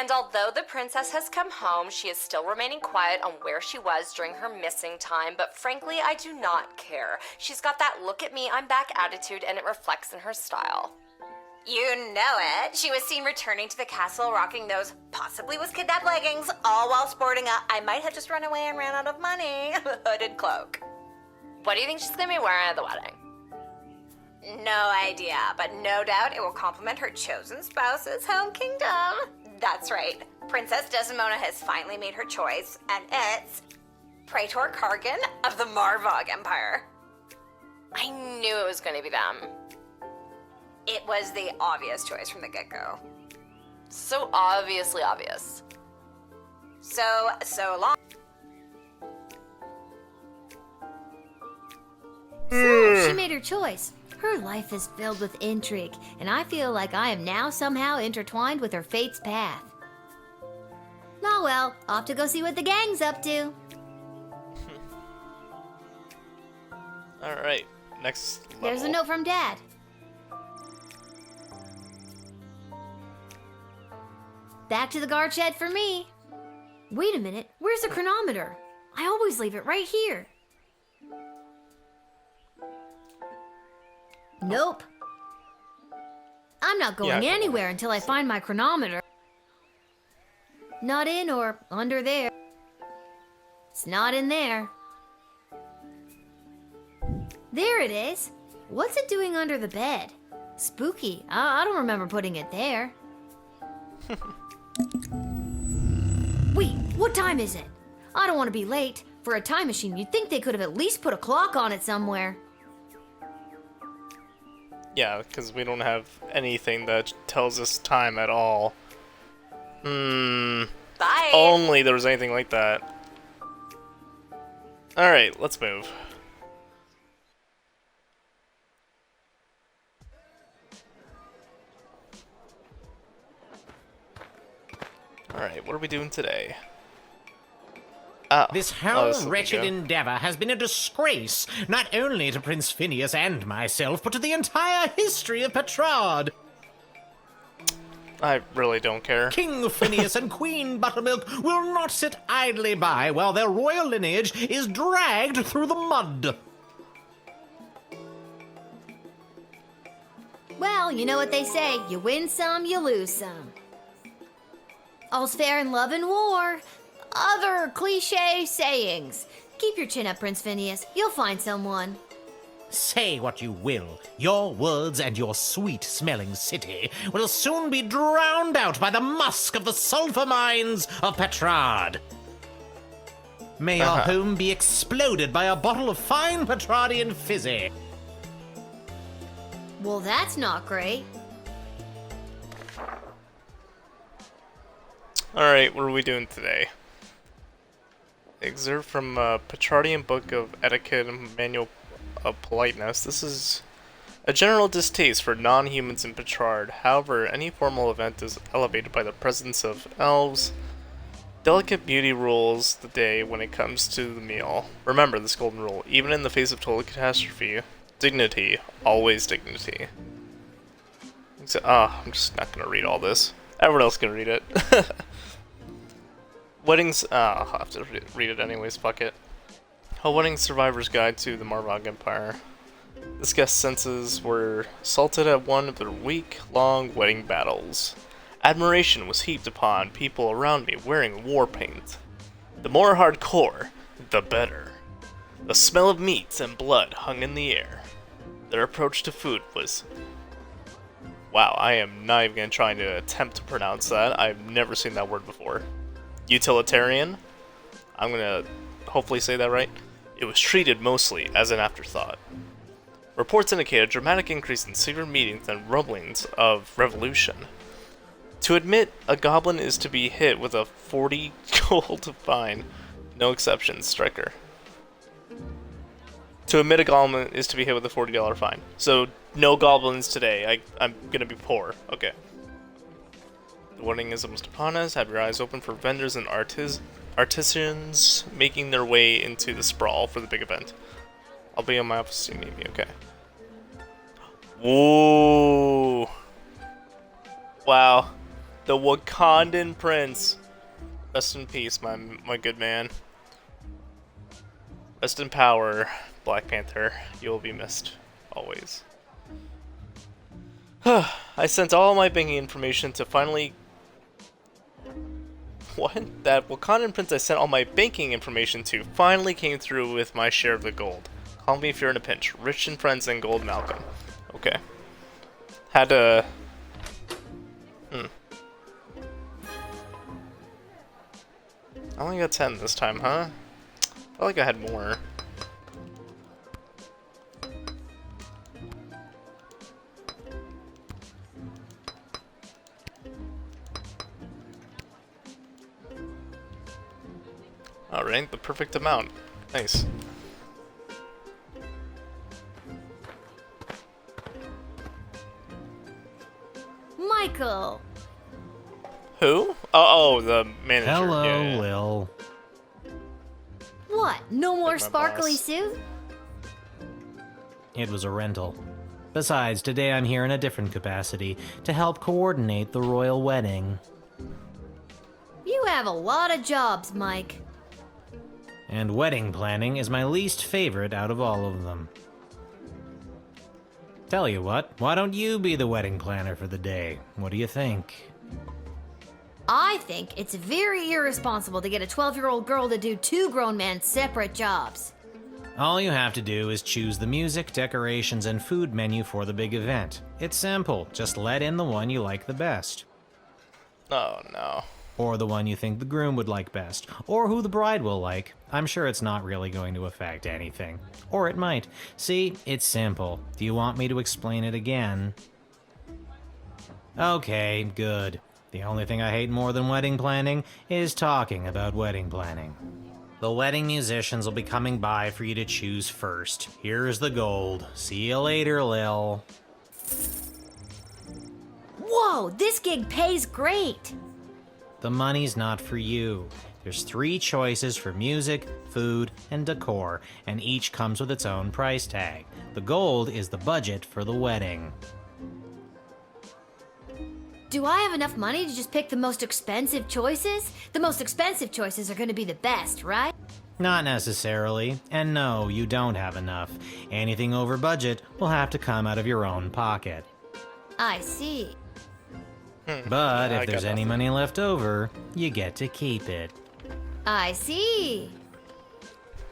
And although the princess has come home, she is still remaining quiet on where she was during her missing time, but frankly, I do not care. She's got that look at me, I'm back attitude, and it reflects in her style. You know it. She was seen returning to the castle rocking those possibly was kidnapped leggings, all while sporting a I might have just run away and ran out of money hooded cloak. What do you think she's gonna be wearing at the wedding? No idea, but no doubt it will complement her chosen spouse's home kingdom. That's right. Princess Desdemona has finally made her choice, and it's Praetor Kargan of the Marvog Empire. I knew it was going to be them. It was the obvious choice from the get-go. So obviously obvious. So long. So, she made her choice. Her life is filled with intrigue, and I feel like I am now somehow intertwined with her fate's path. Oh well, off to go see what the gang's up to. Alright, next level. There's a note from Dad. Back to the guard shed for me. Wait a minute, where's the chronometer? I always leave it right here. Nope. I'm not going anywhere until I find my chronometer. Not in or under there. It's not in there. There it is. What's it doing under the bed? Spooky. I don't remember putting it there. Wait, what time is it? I don't want to be late. For a time machine, you'd think they could have at least put a clock on it somewhere. Yeah, because we don't have anything that tells us time at all. Bye. Only there was anything like that. Alright, let's move. Alright, what are we doing today? This whole wretched endeavor has been a disgrace, not only to Prince Phineas and myself, but to the entire history of Petrard. I really don't care. King Phineas and Queen Buttermilk will not sit idly by while their royal lineage is dragged through the mud. Well, you know what they say. You win some, you lose some. All's fair in love and war. Other cliche sayings. Keep your chin up, Prince Phineas. You'll find someone. Say what you will, your words and your sweet-smelling city will soon be drowned out by the musk of the sulfur mines of Petrard. May your home be exploded by a bottle of fine Petrardian fizzy. Well, that's not great. Alright, what are we doing today? Excerpt from Petrardian Book of Etiquette and Manual of Politeness. This is a general distaste for non-humans in Petrard. However, any formal event is elevated by the presence of elves. Delicate beauty rules the day when it comes to the meal. Remember this golden rule. Even in the face of total catastrophe, dignity, always dignity. So, I'm just not going to read all this. Everyone else can read it. Weddings, I'll have to read it anyways, fuck it. A Wedding Survivor's Guide to the Marvog Empire. This guest's senses were salted at one of their week-long wedding battles. Admiration was heaped upon people around me wearing war paint. The more hardcore, the better. The smell of meat and blood hung in the air. Their approach to food was... Wow, I am not even going to try to attempt to pronounce that. I've never seen that word before. Utilitarian? I'm going to hopefully say that right. It was treated mostly as an afterthought. Reports indicate a dramatic increase in secret meetings and rumblings of revolution. To admit a goblin is to be hit with a 40 gold fine. No exceptions, striker. To admit a goblin is to be hit with a $40 fine. So, no goblins today. I'm gonna be poor. Okay. The wedding is almost upon us. Have your eyes open for vendors and artisans making their way into the sprawl for the big event. I'll be in my office if you need me, okay. Whoa. Wow. The Wakandan Prince. Rest in peace, my good man. Rest in power, Black Panther. You will be missed. Always. I sent all my banking information to finally... What? That Wakandan Prince I sent all my banking information to finally came through with my share of the gold. Call me if you're in a pinch. Rich and friends and gold Malcolm. Okay. Had to... I only got 10 this time, huh? I felt like I had more. Alright, the perfect amount. Nice. Michael! Who? Oh, the manager. Hello, Yeah, yeah. Lil. What? No more my sparkly boss. suit? It was a rental. Besides, today I'm here in a different capacity to help coordinate the royal wedding. You have a lot of jobs, Mike. And wedding planning is my least favorite out of all of them. Tell you what, why don't you be the wedding planner for the day? What do you think? I think it's very irresponsible to get a 12-year-old girl to do two grown men separate jobs. All you have to do is choose the music, decorations, and food menu for the big event. It's simple, just let in the one you like the best. Oh, no. Or the one you think the groom would like best, or who the bride will like. I'm sure it's not really going to affect anything. Or it might. See, it's simple. Do you want me to explain it again? Okay, good. The only thing I hate more than wedding planning is talking about wedding planning. The wedding musicians will be coming by for you to choose first. Here's the gold. See you later, Lil. Whoa, this gig pays great. The money's not for you. There's 3 choices for music, food, and decor, and each comes with its own price tag. The gold is the budget for the wedding. Do I have enough money to just pick the most expensive choices? The most expensive choices are going to be the best, right? Not necessarily, and no, you don't have enough. Anything over budget will have to come out of your own pocket. I see. But I if there's got any nothing. money left over, you get to keep it. I see.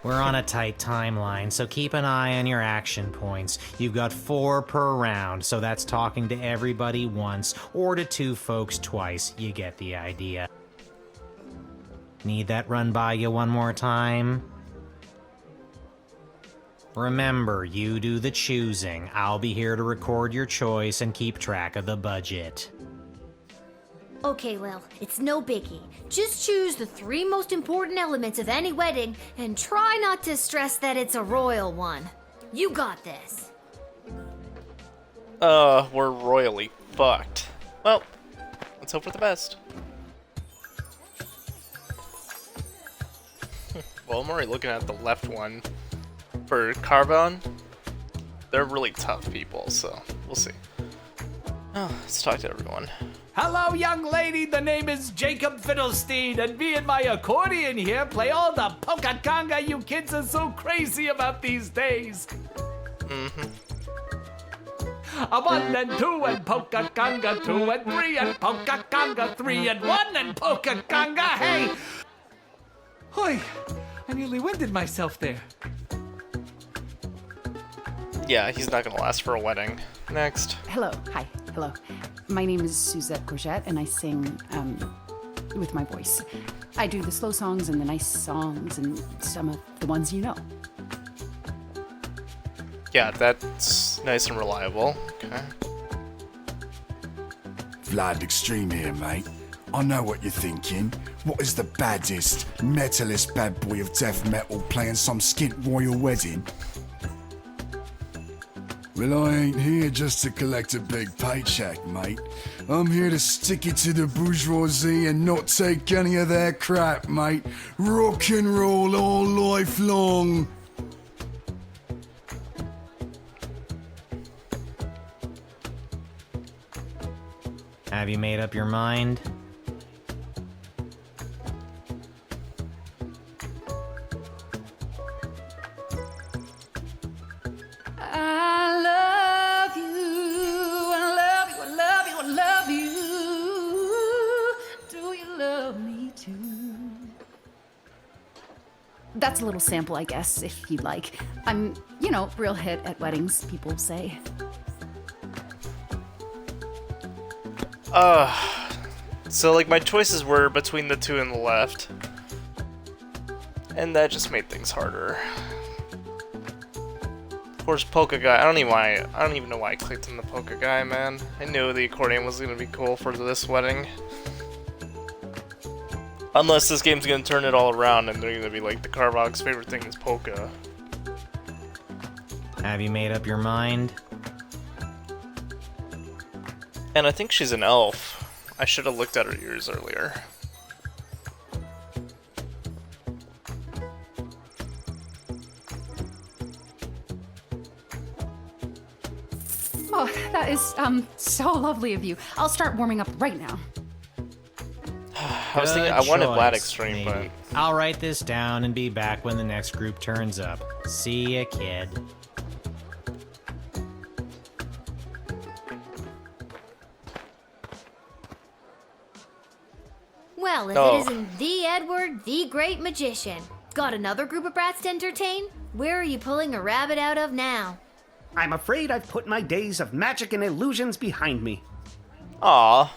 We're on a tight timeline, so keep an eye on your action points. You've got 4 per round, so that's talking to everybody once, or to 2 folks twice. You get the idea. Need that run by you one more time? Remember, you do the choosing. I'll be here to record your choice and keep track of the budget. Okay, Lil, it's no biggie. Just choose the 3 most important elements of any wedding and try not to stress that it's a royal one. You got this. We're royally fucked. Well, let's hope for the best. Well, I'm already looking at the left one. For Carbon, they're really tough people, so we'll see. Oh, let's talk to everyone. Hello, young lady. The name is Jacob Fiddlestein, and me and my accordion here play all the polka conga you kids are so crazy about these days. A 1 and 2 and polka conga 2 and 3 and polka conga 3 and 1 and polka conga. Hey! Hoy, I nearly winded myself there. Yeah, he's not gonna last for a wedding. Next. Hello. Hi. Hello. My name is Suzette Courgette, and I sing with my voice. I do the slow songs and the nice songs and some of the ones you know. Yeah, that's nice and reliable. Okay. Vlad Extreme here, mate. I know what you're thinking. What is the baddest, metalist bad boy of death metal playing some skint royal wedding? Well, I ain't here just to collect a big paycheck, mate. I'm here to stick it to the bourgeoisie and not take any of their crap, mate. Rock and roll all life long. Have you made up your mind? I love you, I love you, I love you, I love you. Do you love me too? That's a little sample, I guess, if you'd like. I'm, real hit at weddings, people say. So like my choices were between the two on the left. And that just made things harder. Of course, polka guy. I don't even know why I clicked on the polka guy, man. I knew the accordion was gonna be cool for this wedding. Unless this game's gonna turn it all around and they're gonna be like the Carvog's favorite thing is polka. Have you made up your mind? And I think she's an elf. I should have looked at her ears earlier. Oh, that is, so lovely of you. I'll start warming up right now. I was thinking I wanted Vlad Extreme, but I'll write this down and be back when the next group turns up. See ya, kid. Well, if Oh. it isn't the Edward, the great magician. Got another group of brats to entertain? Where are you pulling a rabbit out of now? I'm afraid I've put my days of magic and illusions behind me. aw,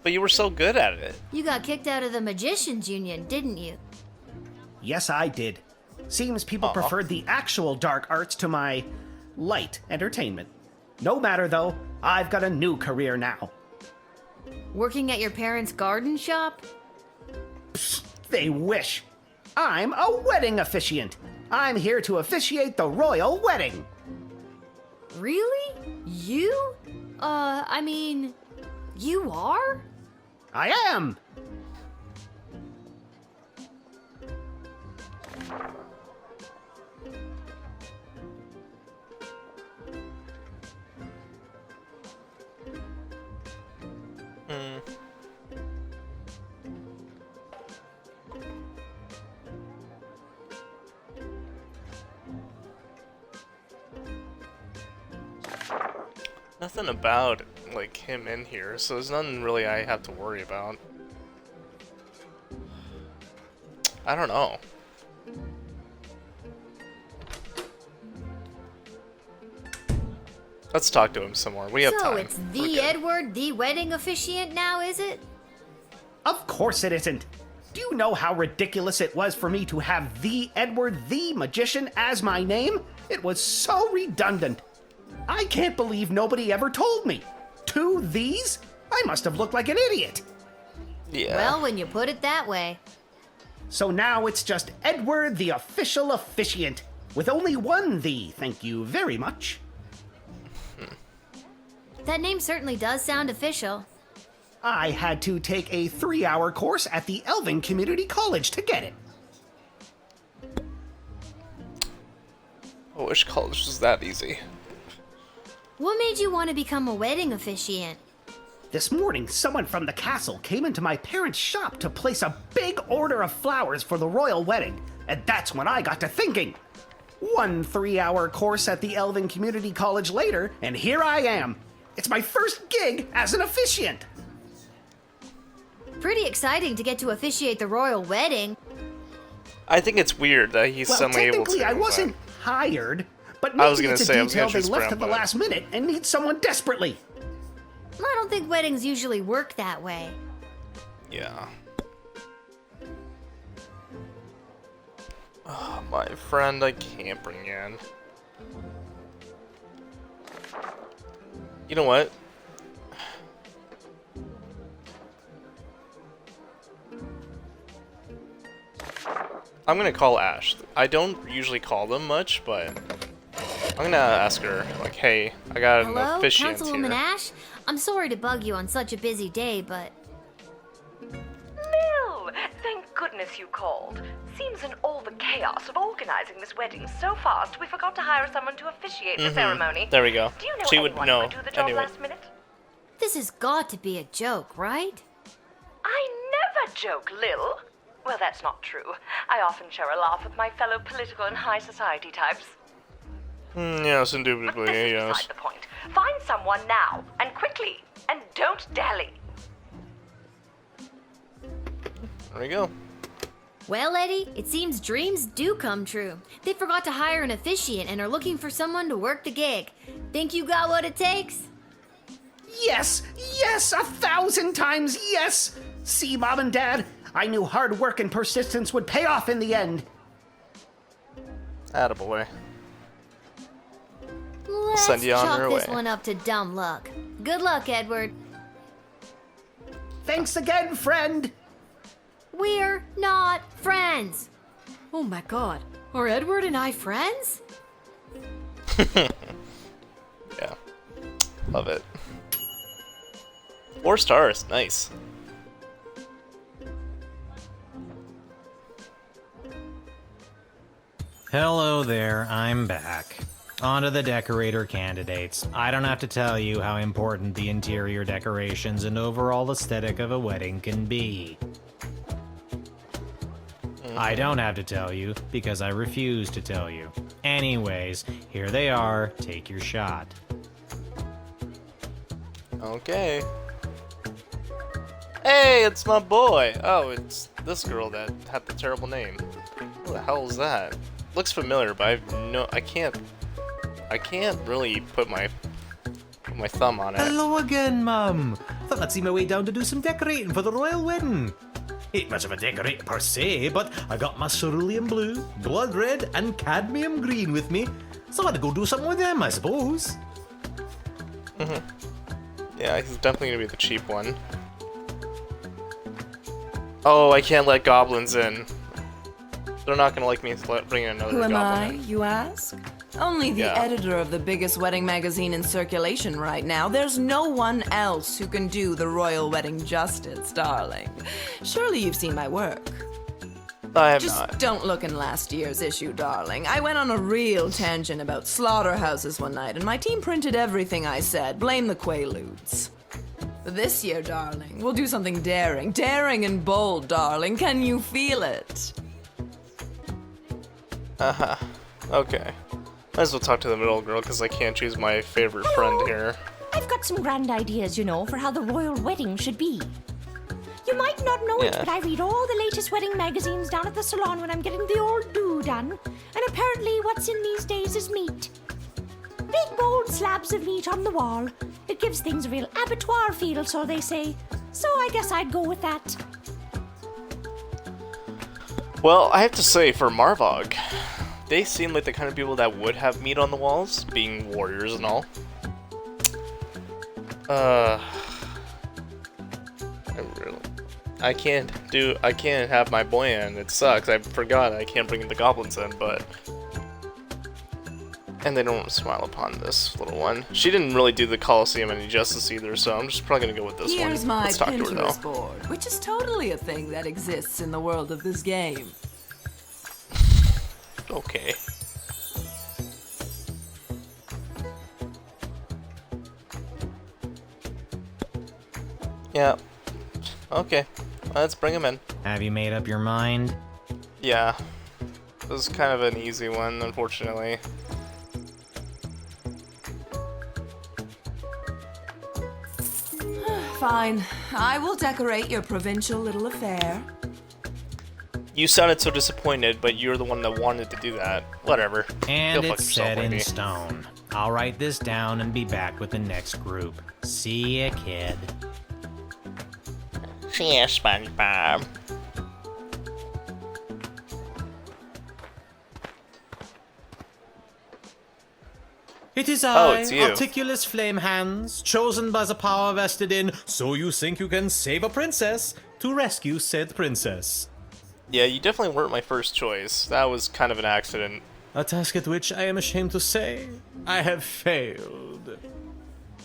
but you were so good at it. You got kicked out of the Magicians Union, didn't you? Yes, I did. Seems people preferred the actual dark arts to my light entertainment. No matter though, I've got a new career now. Working at your parents' garden shop? They wish. I'm a wedding officiant. I'm here to officiate the royal wedding. Really? You? You are? I am. Nothing about like him in here, so there's nothing really I have to worry about. I don't know. Let's talk to him some more. We have time. So it's We're the good. Edward, the wedding officiant now, is it? Of course it isn't. Do you know how ridiculous it was for me to have the Edward the Magician as my name? It was so redundant. I can't believe nobody ever told me. Two these? I must have looked like an idiot. Yeah. Well, when you put it that way. So now it's just Edward the official officiant. With only one the, thank you very much. That name certainly does sound official. I had to take a 3-hour course at the Elven Community College to get it. I wish college was that easy. What made you want to become a wedding officiant? This morning, someone from the castle came into my parents' shop to place a big order of flowers for the royal wedding, and that's when I got to thinking. One 3-hour course at the Elven Community College later, and here I am. It's my first gig as an officiant. Pretty exciting to get to officiate the royal wedding. I think it's weird that he's Well, suddenly able to. technically, I wasn't hired, but maybe was gonna it's a say, I was detail gonna they choose left at the Grandpa. last minute and need someone desperately. I don't think weddings usually work that way. Yeah. Oh, my friend, I can't bring you in. You know what? I'm gonna call Ash. I don't usually call them much, but I'm gonna ask her, like, hey, I got an Hello, officiant Councilwoman here. Ash? I'm sorry to bug you on such a busy day, but Lil, thank goodness you called. Seems in all the chaos of organizing this wedding so fast, we forgot to hire someone to officiate the ceremony. There we go. Do you know She would anyone know who could do the job anyway. last minute? This has got to be a joke, right? I never joke, Lil. Well, that's not true. I often share a laugh with my fellow political and high society types. Yes, But indubitably, this is yes. beside the point. Find someone now, and quickly, and don't dally. There we go. Well, Eddie, it seems dreams do come true. They forgot to hire an officiant and are looking for someone to work the gig. Think you got what it takes? Yes, yes, 1,000 times yes! See, Mom and Dad, I knew hard work and persistence would pay off in the end. Attaboy. Let's Send you on chalk your this way. one up to dumb luck. Good luck, Edward. Thanks again, friend! We're not friends. Oh my god, are Edward and I friends? Yeah. Love it. 4 stars. Nice. Hello there, I'm back. On to the decorator candidates. I don't have to tell you how important the interior decorations and overall aesthetic of a wedding can be. I don't have to tell you, because I refuse to tell you. Anyways, here they are, take your shot. Okay. Hey, it's my boy! Oh, it's this girl that had the terrible name. Who the hell is that? Looks familiar, but I can't really put my thumb on it. Hello again, Mum. Thought I'd see my way down to do some decorating for the royal wedding. Ain't much of a decorate per se, but I got my cerulean blue, blood red, and cadmium green with me, so I had to go do something with them, I suppose. Yeah, he's definitely gonna be the cheap one. Oh, I can't let goblins in. They're not gonna like me bringing another Who am goblin I, in. you ask? Only the Yeah. editor of the biggest wedding magazine in circulation right now. There's no one else who can do the royal wedding justice, darling. Surely you've seen my work. I have Just not. don't look in last year's issue, darling. I went on a real tangent about slaughterhouses one night, and my team printed everything I said. Blame the Quaaludes. But this year, darling, we'll do something daring. Daring and bold, darling. Can you feel it? Okay. Might as well talk to the middle girl because I can't choose my favorite friend here. I've got some grand ideas, for how the royal wedding should be. You might not know it, Yeah. but I read all the latest wedding magazines down at the salon when I'm getting the old do done. And apparently what's in these days is meat. Big bold slabs of meat on the wall. It gives things a real abattoir feel, so they say. So I guess I'd go with that. Well, I have to say, for Marvog, they seem like the kind of people that would have meat on the walls, being warriors and all. I can't have my boy in. It sucks. I forgot I can't bring the goblins in, but... And they don't smile upon this little one. She didn't really do the Colosseum any justice either, so I'm just probably gonna go with this one. Here's my Let's talk to her, though. Pinterest board, which is totally a thing that exists in the world of this game. Okay. Yeah. Okay. Let's bring him in. Have you made up your mind? Yeah. It was kind of an easy one, unfortunately. Fine. I will decorate your provincial little affair. You sounded so disappointed, but you're the one that wanted to do that. Whatever. And Go fuck it's yourself, set in lady. stone. I'll write this down and be back with the next group. See ya, kid. See ya, SpongeBob. It is Oh, I, it's you. Articulous Flame Hands, chosen by the power vested in So You Think You Can Save a Princess, to rescue said princess. Yeah, you definitely weren't my first choice. That was kind of an accident. A task at which I am ashamed to say I have failed.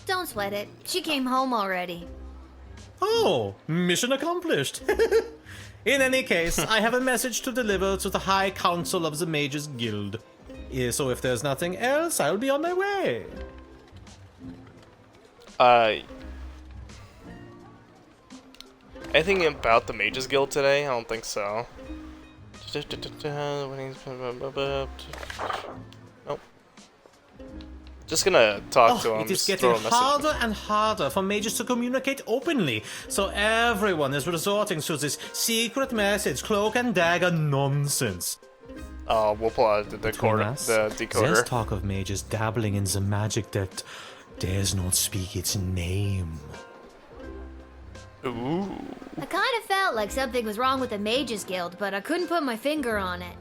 Don't sweat it. She came home already. Oh, mission accomplished. In any case, I have a message to deliver to the High Council of the Mages Guild. So if there's nothing else, I'll be on my way. Anything about the Mages Guild today? I don't think so. Nope. Just gonna talk to him. It is just throw getting a message. harder and harder for mages to communicate openly, so everyone is resorting to this secret message, cloak and dagger nonsense. We'll pull out the decoder. There's talk of mages dabbling in the magic that dares not speak its name. Ooh. I kind of felt like something was wrong with the Mages Guild, but I couldn't put my finger on it.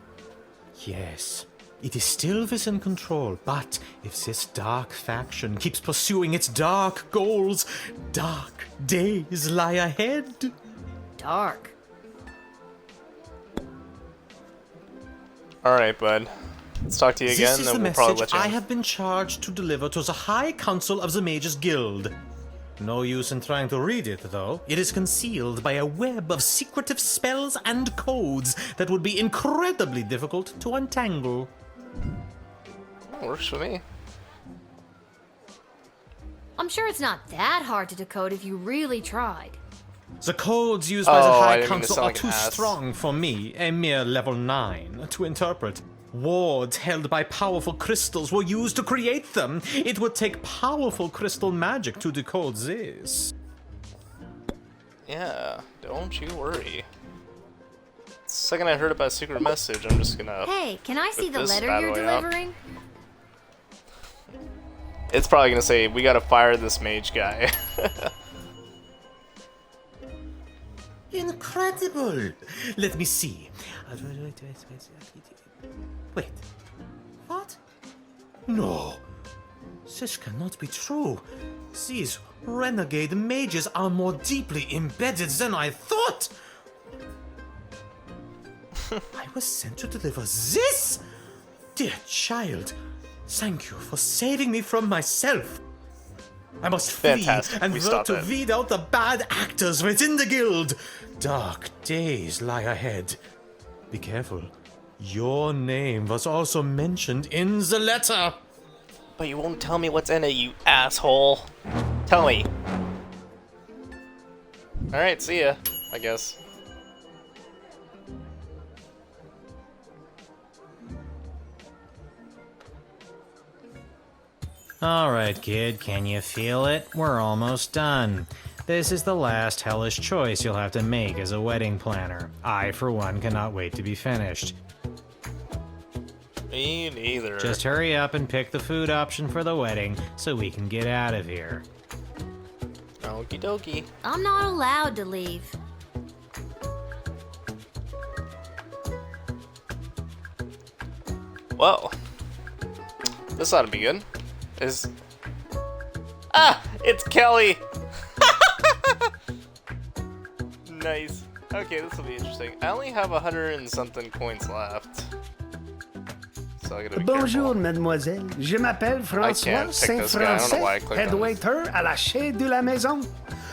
Yes, it is still within control, but if this dark faction keeps pursuing its dark goals, dark days lie ahead. Dark. Alright, bud. Let's talk to you again, This is then the we'll probably message let you I in. have been charged to deliver to the High Council of the Mages Guild. No use in trying to read it, though. It is concealed by a web of secretive spells and codes that would be incredibly difficult to untangle. Works for me. I'm sure it's not that hard to decode if you really tried. The codes used by the I High didn't mean to Council sound are like an too ass. strong for me, a mere level 9, to interpret. Wards held by powerful crystals were used to create them. It would take powerful crystal magic to decode this. Yeah, don't you worry. The second I heard about a secret message, I'm just gonna... Hey, can I see rip the this letter bad you're boy up. delivering? It's probably gonna say, we gotta fire this mage guy. Incredible! Let me see. Wait. What? No. This cannot be true. These renegade mages are more deeply embedded than I thought. I was sent to deliver this? Dear child, thank you for saving me from myself. I must flee Fantastic. and We work stopped to it. weed out the bad actors within the guild. Dark days lie ahead. Be careful. Your name was also mentioned in the letter. But you won't tell me what's in it, you asshole. Tell me. Alright, see ya, I guess. Alright, kid, can you feel it? We're almost done. This is the last hellish choice you'll have to make as a wedding planner. I, for one, cannot wait to be finished. Me neither. Just hurry up and pick the food option for the wedding so we can get out of here. Okie dokie. I'm not allowed to leave. Well, this ought to be good. It's Kelly! Nice. Okay, this will be interesting. I only have 100 and something coins left. So I gotta be Bonjour, careful. mademoiselle. Je m'appelle François Saint-Français, head waiter à la Chez de la Maison.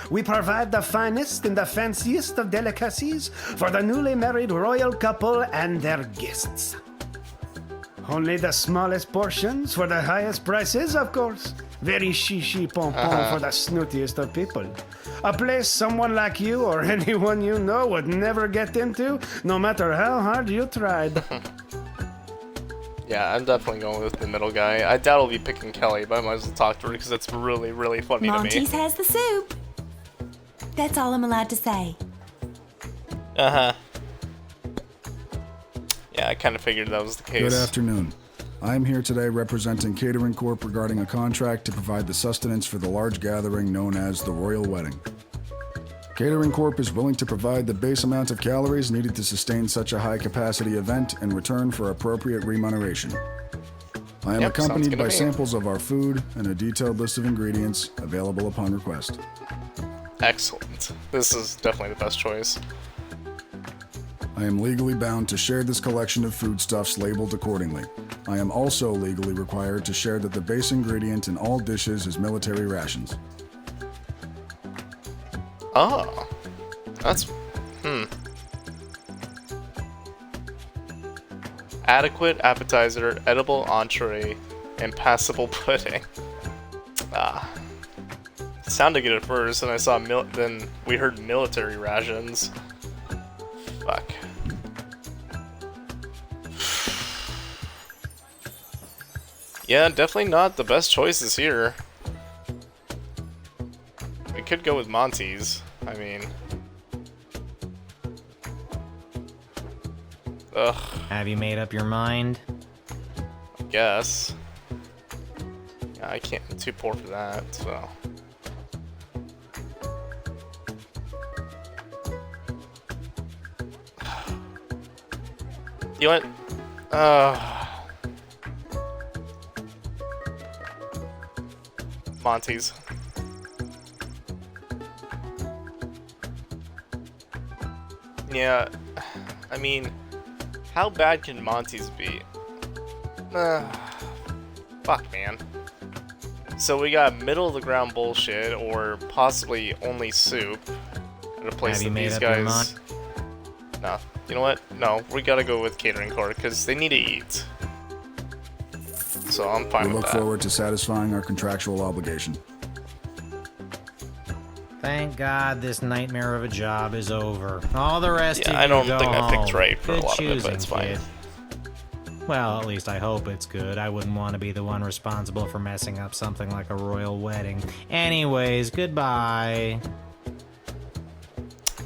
We provide the finest and the fanciest of delicacies for the newly married royal couple and their guests. Only the smallest portions for the highest prices, of course. Very chichi pompon for the snootiest of people. A place someone like you or anyone you know would never get into, no matter how hard you tried. Yeah, I'm definitely going with the middle guy. I doubt I'll be picking Kelly, but I might as well talk to her because it's really, really funny to me. Monty's has the soup. That's all I'm allowed to say. Uh-huh. Yeah, I kind of figured that was the case. Good afternoon. I am here today representing Catering Corp regarding a contract to provide the sustenance for the large gathering known as the Royal Wedding. Catering Corp is willing to provide the base amount of calories needed to sustain such a high-capacity event in return for appropriate remuneration. I am Yep, sounds accompanied good to by me. samples of our food and a detailed list of ingredients available upon request. Excellent. This is definitely the best choice. I am legally bound to share this collection of foodstuffs labeled accordingly. I am also legally required to share that the base ingredient in all dishes is military rations. Oh. That's... Adequate appetizer, edible entree, and passable pudding. sounded good at first, and I saw then we heard military rations. Fuck. Yeah, definitely not the best choices here. We could go with Monty's. I mean... Ugh. Have you made up your mind? I guess. Yeah, I can't. I'm too poor for that, so... You know what? Monty's. Yeah, I mean, how bad can Monty's be? Fuck, man. So we got middle of the ground bullshit, or possibly only soup at a place that these guys. No, you know what? No, we gotta go with catering court because they need to eat. So I'm fine We with look that. forward to satisfying our contractual obligation. Thank God this nightmare of a job is over. All the rest of you I don't go think I picked home. right for Good a lot of it, choosing, but it's fine. kid. Well, at least I hope it's good. I wouldn't want to be the one responsible for messing up something like a royal wedding. Anyways, goodbye.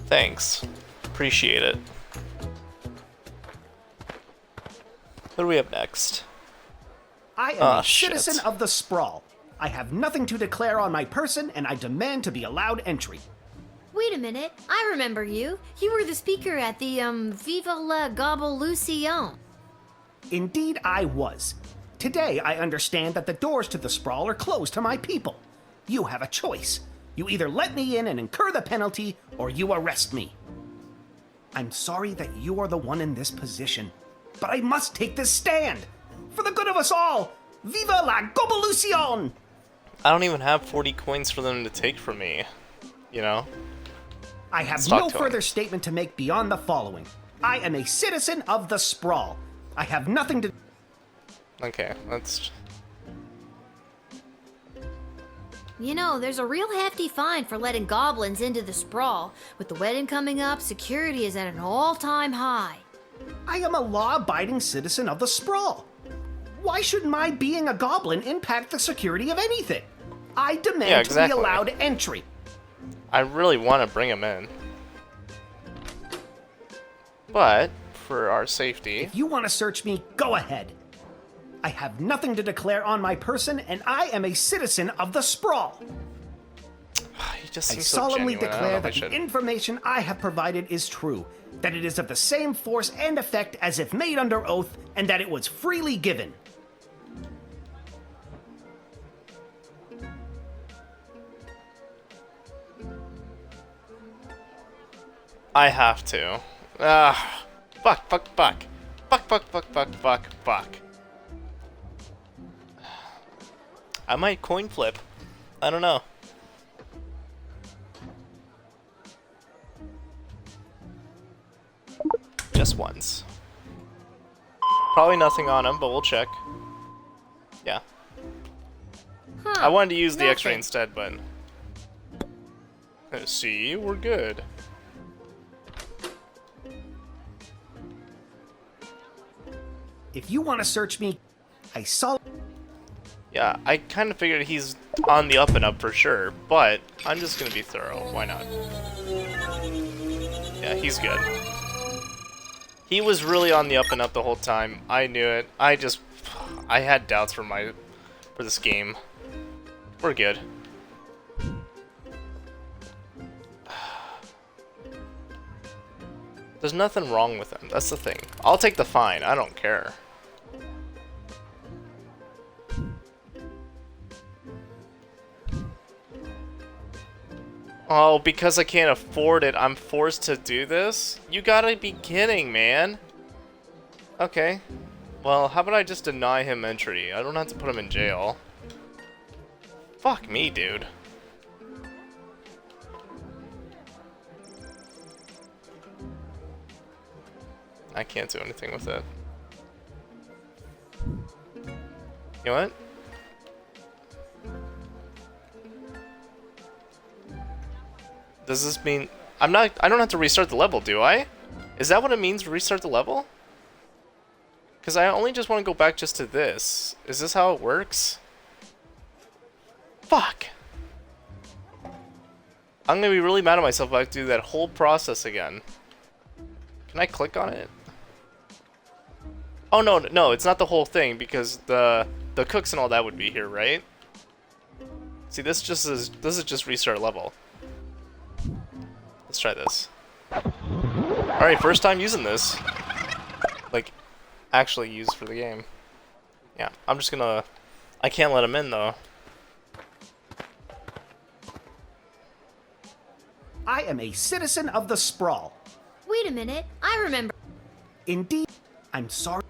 Thanks. Appreciate it. What do we have next? I am a citizen of the sprawl. I have nothing to declare on my person, and I demand to be allowed entry. Wait a minute, I remember you. You were the speaker at the, Viva la Gobolution. Indeed, I was. Today, I understand that the doors to the sprawl are closed to my people. You have a choice. You either let me in and incur the penalty, or you arrest me. I'm sorry that you are the one in this position, but I must take this stand. For the good of us all, Viva la Gobolution! I don't even have 40 coins for them to take from me. You know? I have Talk no to further him. statement to make beyond the following. I am a citizen of the sprawl. I have nothing to... Okay, that's... You know, there's a real hefty fine for letting goblins into the sprawl. With the wedding coming up, security is at an all-time high. I am a law-abiding citizen of the sprawl. Why should my being a goblin impact the security of anything? I demand to be allowed entry. I really want to bring him in. But, for our safety... If you want to search me, go ahead. I have nothing to declare on my person, and I am a citizen of the sprawl. He just I seems so solemnly genuine. I don't know declare if I that the should. information I have provided is true, that it is of the same force and effect as if made under oath, and that it was freely given. I have to. Ah, fuck, fuck, fuck. Fuck, fuck, fuck, fuck, fuck, fuck. I might coin flip. I don't know. Just once. Probably nothing on him, but we'll check. Yeah. I wanted to use the X-ray instead, but... See, we're good. If you want to search me, I saw... Yeah, I kind of figured he's on the up and up for sure, but I'm just gonna be thorough. Why not? Yeah, he's good. He was really on the up and up the whole time. I knew it. I had doubts for this game. We're good. There's nothing wrong with him. That's the thing. I'll take the fine. I don't care. Oh, because I can't afford it, I'm forced to do this? You gotta be kidding, man. Okay. Well, how about I just deny him entry? I don't have to put him in jail. Fuck me, dude. I can't do anything with it. You know what? Does this mean I don't have to restart the level, do I? Is that what it means, restart the level? Because I only just want to go back just to this. Is this how it works? Fuck. I'm gonna be really mad at myself if I have to do that whole process again. Can I click on it? Oh no, it's not the whole thing because the cooks and all that would be here, right? See, this is just restart level. Let's try this. Alright, first time using this. Like, actually used for the game. Yeah, I'm just gonna... I can't let him in, though. I am a citizen of the sprawl. Wait a minute, I remember. Indeed, I'm sorry.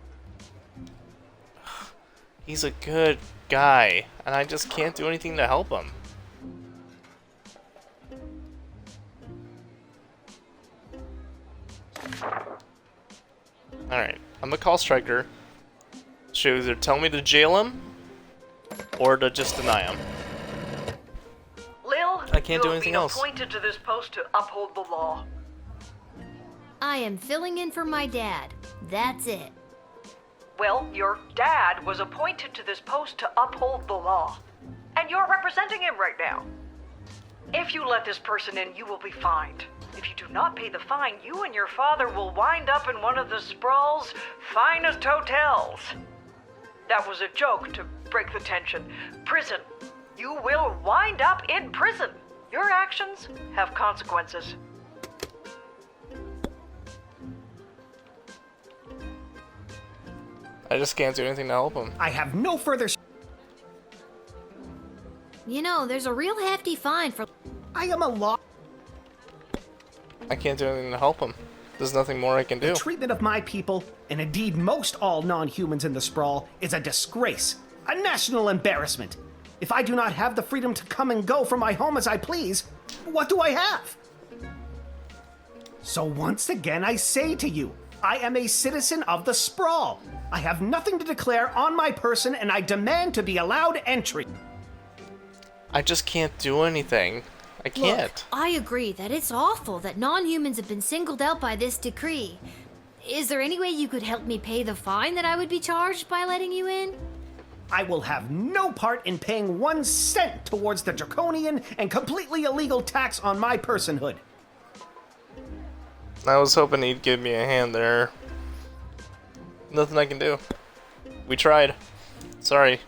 He's a good guy, and I just can't do anything to help him. Alright, I'm gonna call Striker. She'll either tell me to jail him, or to just deny him. Lil, I can't do anything else. You'll be appointed to this post to uphold the law. I am filling in for my dad. That's it. Well, your dad was appointed to this post to uphold the law. And you're representing him right now. If you let this person in, you will be fined. If you do not pay the fine, you and your father will wind up in one of the sprawl's finest hotels. That was a joke to break the tension. Prison. You will wind up in prison. Your actions have consequences. I just can't do anything to help him. I have no further... You know, there's a real hefty fine for... I am a law... I can't do anything to help him. There's nothing more I can do. The treatment of my people, and indeed most all non-humans in the sprawl, is a disgrace. A national embarrassment. If I do not have the freedom to come and go from my home as I please, what do I have? So once again I say to you, I am a citizen of the sprawl. I have nothing to declare on my person, and I demand to be allowed entry. I just can't do anything. I can't. Look, I agree that it's awful that non-humans have been singled out by this decree. Is there any way you could help me pay the fine that I would be charged by letting you in? I will have no part in paying 1 cent towards the draconian and completely illegal tax on my personhood. I was hoping he'd give me a hand there. Nothing I can do. We tried. Sorry.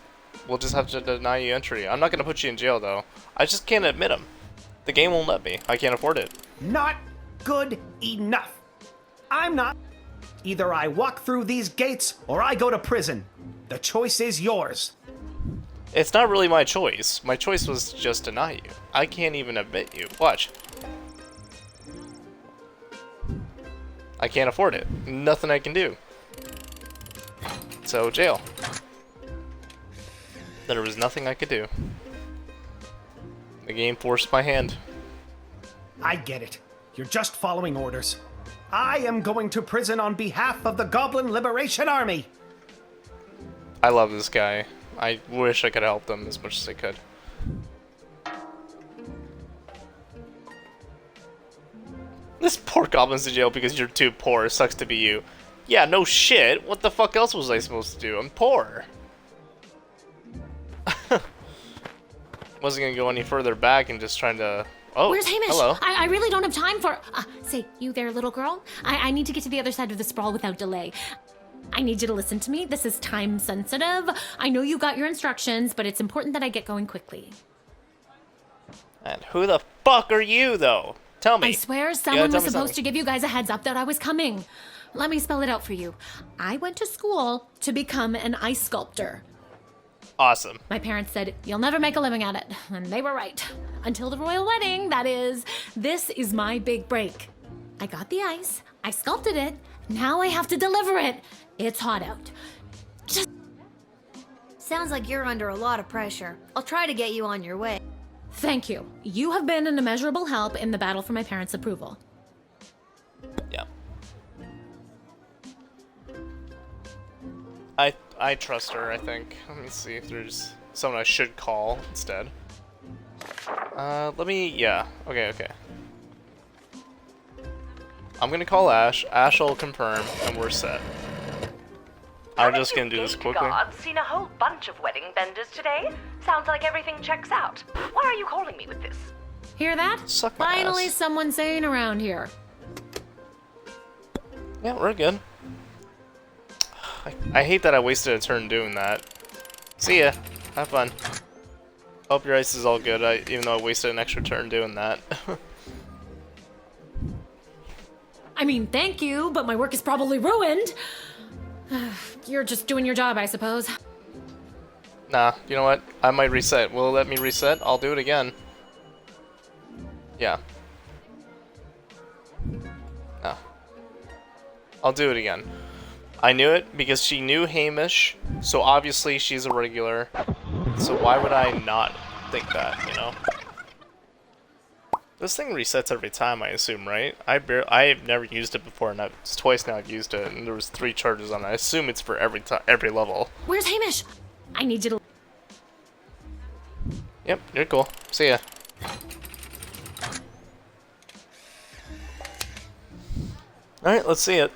We'll just have to deny you entry. I'm not gonna put you in jail, though. I just can't admit him. The game won't let me. I can't afford it. Not good enough. I'm not. Either I walk through these gates or I go to prison. The choice is yours. It's not really my choice. My choice was just deny you. I can't even admit you. Watch. I can't afford it. Nothing I can do. So, jail. There was nothing I could do. The game forced my hand. I get it. You're just following orders. I am going to prison on behalf of the Goblin Liberation Army. I love this guy. I wish I could help them as much as I could. This poor goblin's in jail because you're too poor. Sucks to be you. Yeah, no shit. What the fuck else was I supposed to do? I'm poor. Wasn't gonna go any further back and just trying to... Oh, where's Hamish? Hello. I really don't have time for... say, you there, little girl? I need to get to the other side of the sprawl without delay. I need you to listen to me. This is time sensitive. I know you got your instructions, but it's important that I get going quickly. And who the fuck are you, though? Tell me. I swear someone was supposed to give you guys a heads up that I was coming. Let me spell it out for you. I went to school to become an ice sculptor. Awesome. My parents said, you'll never make a living at it. And they were right. Until the royal wedding, that is. This is my big break. I got the ice. I sculpted it. Now I have to deliver it. It's hot out. Just... Sounds like you're under a lot of pressure. I'll try to get you on your way. Thank you. You have been an immeasurable help in the battle for my parents' approval. Yeah. I trust her, I think. Let me see if there's someone I should call instead. Yeah. Okay. I'm gonna call Ash. Ash will confirm, and we're set. I'm just gonna do this quickly. God's seen a whole bunch of wedding vendors today. Sounds like everything checks out. Why are you calling me with this? Hear that? Suck my Finally, ass. someone sane around here. Yeah, we're good. I hate that I wasted a turn doing that. See ya. Have fun. Hope your ice is all good, even though I wasted an extra turn doing that. I mean, thank you, but my work is probably ruined. You're just doing your job, I suppose. Nah, you know what? I might reset. Will it let me reset? I'll do it again. Yeah. No. I'll do it again. I knew it because she knew Hamish, so obviously she's a regular. So why would I not think that, you know? This thing resets every time, I assume, right? I've never used it before, and it's twice now I've used it, and there was 3 charges on it. I assume it's for every level. Where's Hamish? I need you to... Yep, you're cool. See ya. Alright, let's see it.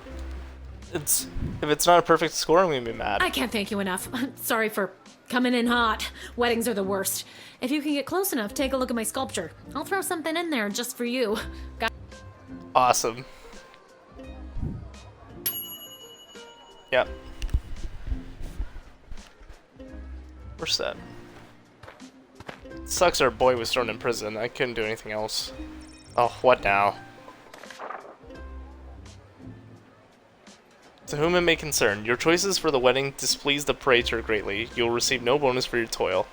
If it's not a perfect score, I'm gonna be mad. I can't thank you enough. Sorry for coming in hot. Weddings are the worst. If you can get close enough, take a look at my sculpture. I'll throw something in there just for you. Awesome. Yep. We're set. Sucks our boy was thrown in prison. I couldn't do anything else. Oh, what now? To whom it may concern, your choices for the wedding displease the praetor greatly. You'll receive no bonus for your toil.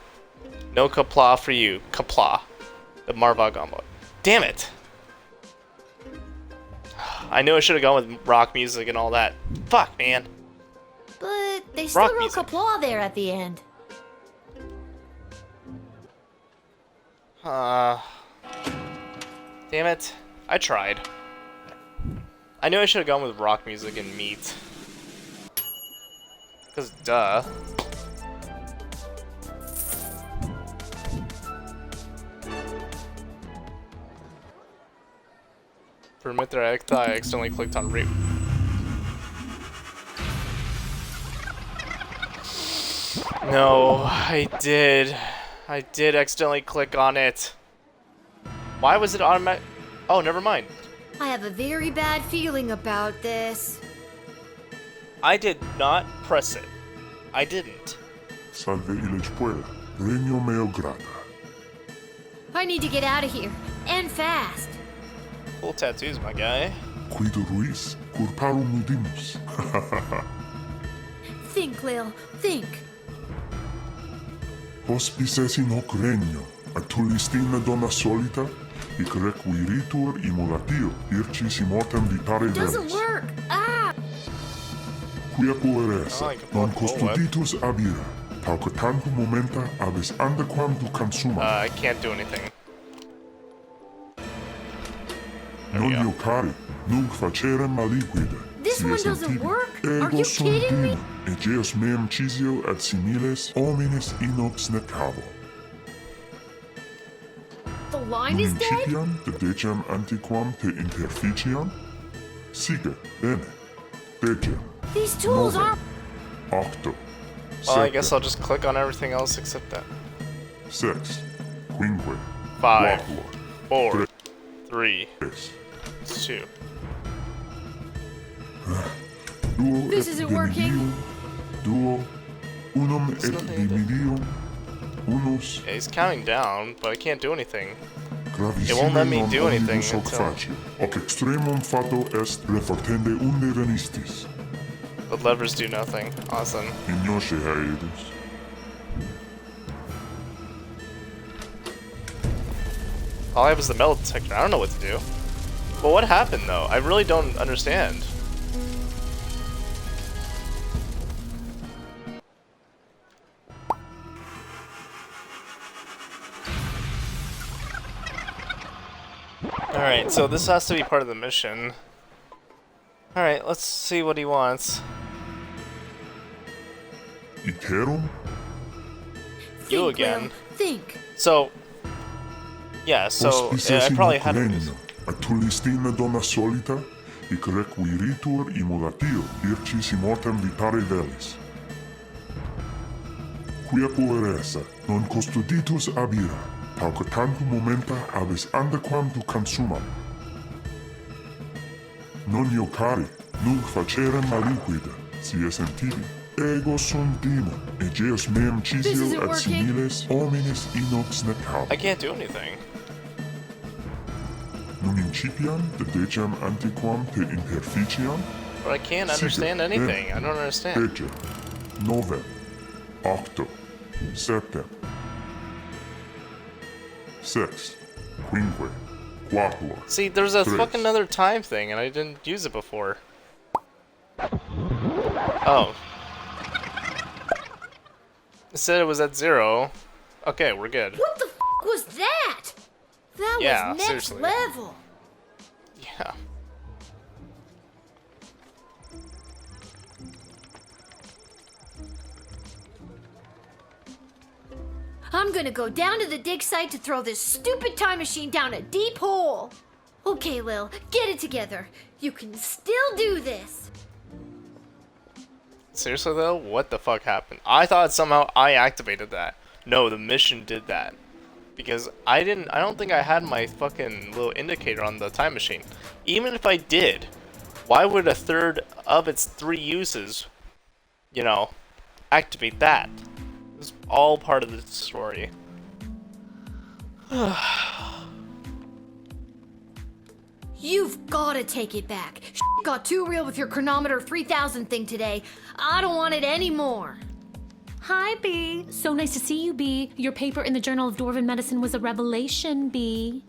No kapla for you. Kapla. The Marva Gombo. Damn it! I knew I should have gone with rock music and all that. Fuck, man. But they still Rock wrote music. Kapla there at the end. Damn it. I tried. I knew I should have gone with rock music and meat. Cause duh. Permit their act, I accidentally clicked on root. No, I did. I did accidentally click on it. Why was it automatic? Oh, never mind. I have a very bad feeling about this. I did not press it. I didn't. Salve il espuela. Regno meo grata. I need to get out of here. And fast. Cool tattoos, my guy. Quid ruis, curparum nudimus. Think, Lil. Think. Hospices in hoc regno, atulistina donna solita, hic requiritur imulatio, ircis immortem vitare Doesn't veris. work. Ah! Quia pueres, Oh, I can non pull it. custoditus abira, tauque tantum momenta abes andequam tu consuma. I can't do anything. Non iocari, nunc facerem maliquide. This si one es doesn't tibi. work? Are Ego you sum kidding me? dimo, egeus meum cisio ad similes homines inox necavo. The line is dead? Incitiam dedecem antiquam te interficiam? Sige, bene. Decem, These tools Nove. aren't... octo, Well, I septe, guess I'll just click on everything else except that. sex, quinque, 5, quatuor, 4, 3, tres, 2. duo This et isn't working. duo, unum et nothing to do. dimidium, unus, Yeah, he's counting down, but I can't do anything. gravissime It won't let me non do anything omnibus hoc until- facio, hoc extremum fato est refortende unde venistis. The levers do nothing. Awesome. Ignoce haedus. All I have is the metal detector. I don't know what to do. But what happened, though? I really don't understand. Alright, so this has to be part of the mission. Alright, let's see what he wants. Iterum? You Think, Lil. again. Think. So, yeah, so I probably had to do regno, atulistina donna solita, hic requiritur immulatio vircis immortem vitare velis. Quia pueresa non custoditus abira, pauca tantum momenta abis andaquam tu consumam. Non iocari, nunc facerem maliquida, si esem tibi. Ego sum dima, egeus meum cisio isn't et working. similes hominis inox necab. I can't do anything. Num incipiam dedecam antiquam te imperficiam? But I can't understand anything. I don't understand. Dece, novem, octo, septem, sex, quinque, quatuor. See, there's a tres. fucking another time thing, and I didn't use it before. Oh. It said it was at 0. Okay, we're good. What the f was that? That Yeah, was next seriously. level. Yeah. I'm gonna go down to the dig site to throw this stupid time machine down a deep hole. Okay, Lil, get it together. You can still do this. Seriously though, what the fuck happened? I thought somehow I activated that. No, the mission did that. Because I don't think I had my fucking little indicator on the time machine. Even if I did, why would a third of its 3 uses, you know, activate that? It was all part of the story. You've gotta take it back. Got too real with your chronometer 3000 thing today. I don't want it anymore. Hi, B. So nice to see you, B. Your paper in the Journal of Dwarven Medicine was a revelation, B.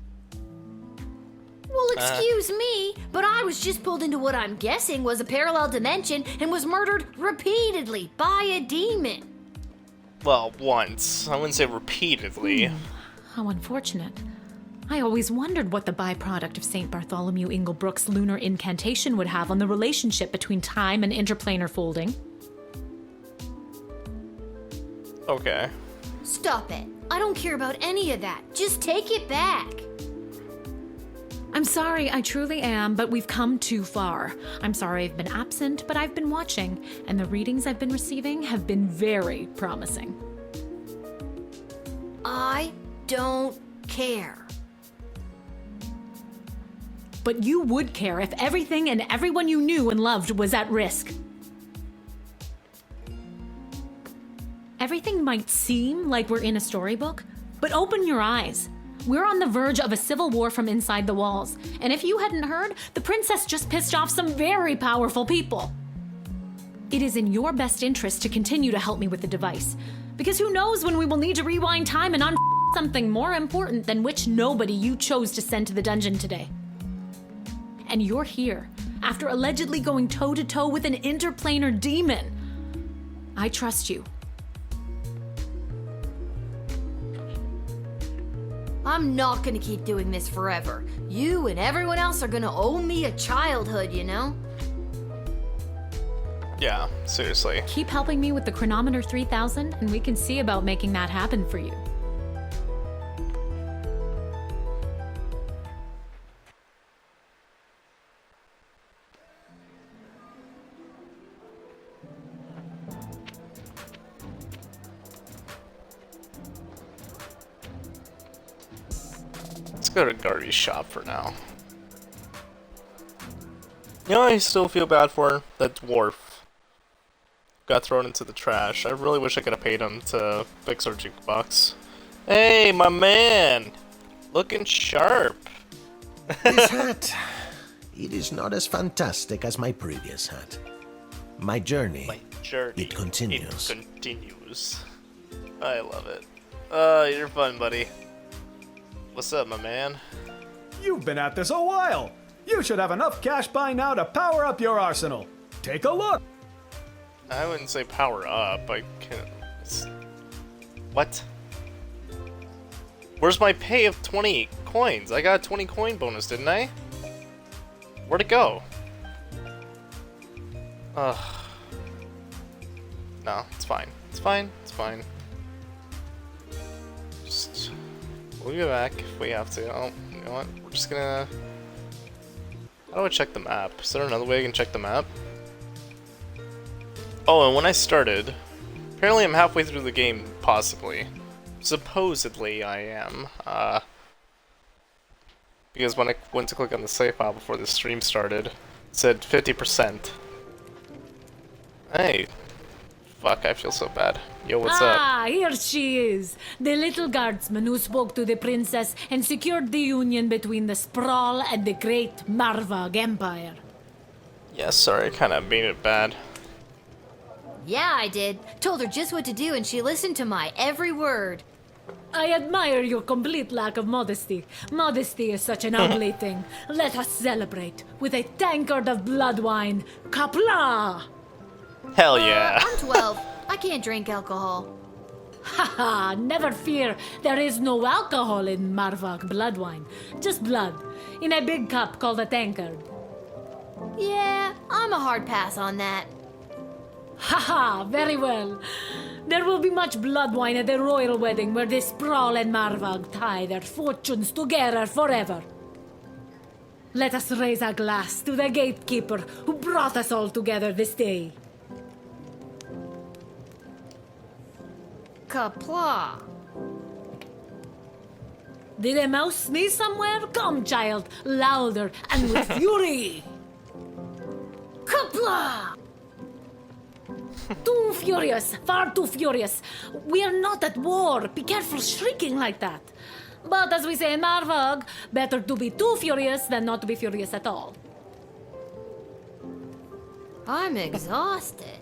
Well, excuse me, but I was just pulled into what I'm guessing was a parallel dimension and was murdered repeatedly by a demon. Well, once. I wouldn't say repeatedly. How unfortunate. I always wondered what the byproduct of St. Bartholomew Inglebrook's lunar incantation would have on the relationship between time and interplanar folding. Okay. Stop it. I don't care about any of that. Just take it back. I'm sorry, I truly am, but we've come too far. I'm sorry I've been absent, but I've been watching, and the readings I've been receiving have been very promising. I don't care. But you would care if everything and everyone you knew and loved was at risk. Everything might seem like we're in a storybook, but open your eyes. We're on the verge of a civil war from inside the walls, and if you hadn't heard, the princess just pissed off some very powerful people. It is in your best interest to continue to help me with the device, because who knows when we will need to rewind time and something more important than which nobody you chose to send to the dungeon today. And you're here, after allegedly going toe-to-toe with an interplanar demon. I trust you. I'm not gonna keep doing this forever. You and everyone else are gonna owe me a childhood, you know? Yeah, seriously. Keep helping me with the chronometer 3000, and we can see about making that happen for you. Let's go to Gardy's shop for now. You know, I still feel bad for that dwarf. Got thrown into the trash. I really wish I could have paid him to fix our jukebox. Hey, my man! Looking sharp. This hat, it is not as fantastic as my previous hat. My journey, it continues. It continues. I love it. You're fun, buddy. What's up, my man? You've been at this a while. You should have enough cash by now to power up your arsenal. Take a look. I wouldn't say power up. I can't. What? Where's my pay of 20 coins? I got a 20 coin bonus, didn't I? Where'd it go? Ugh. No, it's fine. It's fine. It's fine. Just. We'll be back if we have to. Oh, you know what? We're just gonna. How do I check the map? Is there another way I can check the map? Oh, and when I started, apparently I'm halfway through the game, possibly. Supposedly I am. Because when I went to click on the save file before the stream started, it said 50%. Hey. Fuck, I feel so bad. Yo, what's up? Ah, here she is. The little guardsman who spoke to the princess and secured the union between the Sprawl and the great Marvog Empire. Yeah, sorry, I kinda made it bad. Yeah, I did. Told her just what to do and she listened to my every word. I admire your complete lack of modesty. Modesty is such an ugly thing. Let us celebrate with a tankard of blood wine. Kapla! Hell yeah. I'm 12. I can't drink alcohol. Haha, never fear. There is no alcohol in Marvog blood wine. Just blood. In a big cup called a tankard. Yeah, I'm a hard pass on that. Haha, very well. There will be much blood wine at the royal wedding where the Sprawl and Marvog tie their fortunes together forever. Let us raise a glass to the gatekeeper who brought us all together this day. Kapla. Did a mouse sneeze somewhere? Come, child, louder and with fury. Kapla! Too furious, far too furious. We are not at war. Be careful shrieking like that. But as we say in Marvog, better to be too furious than not to be furious at all. I'm exhausted.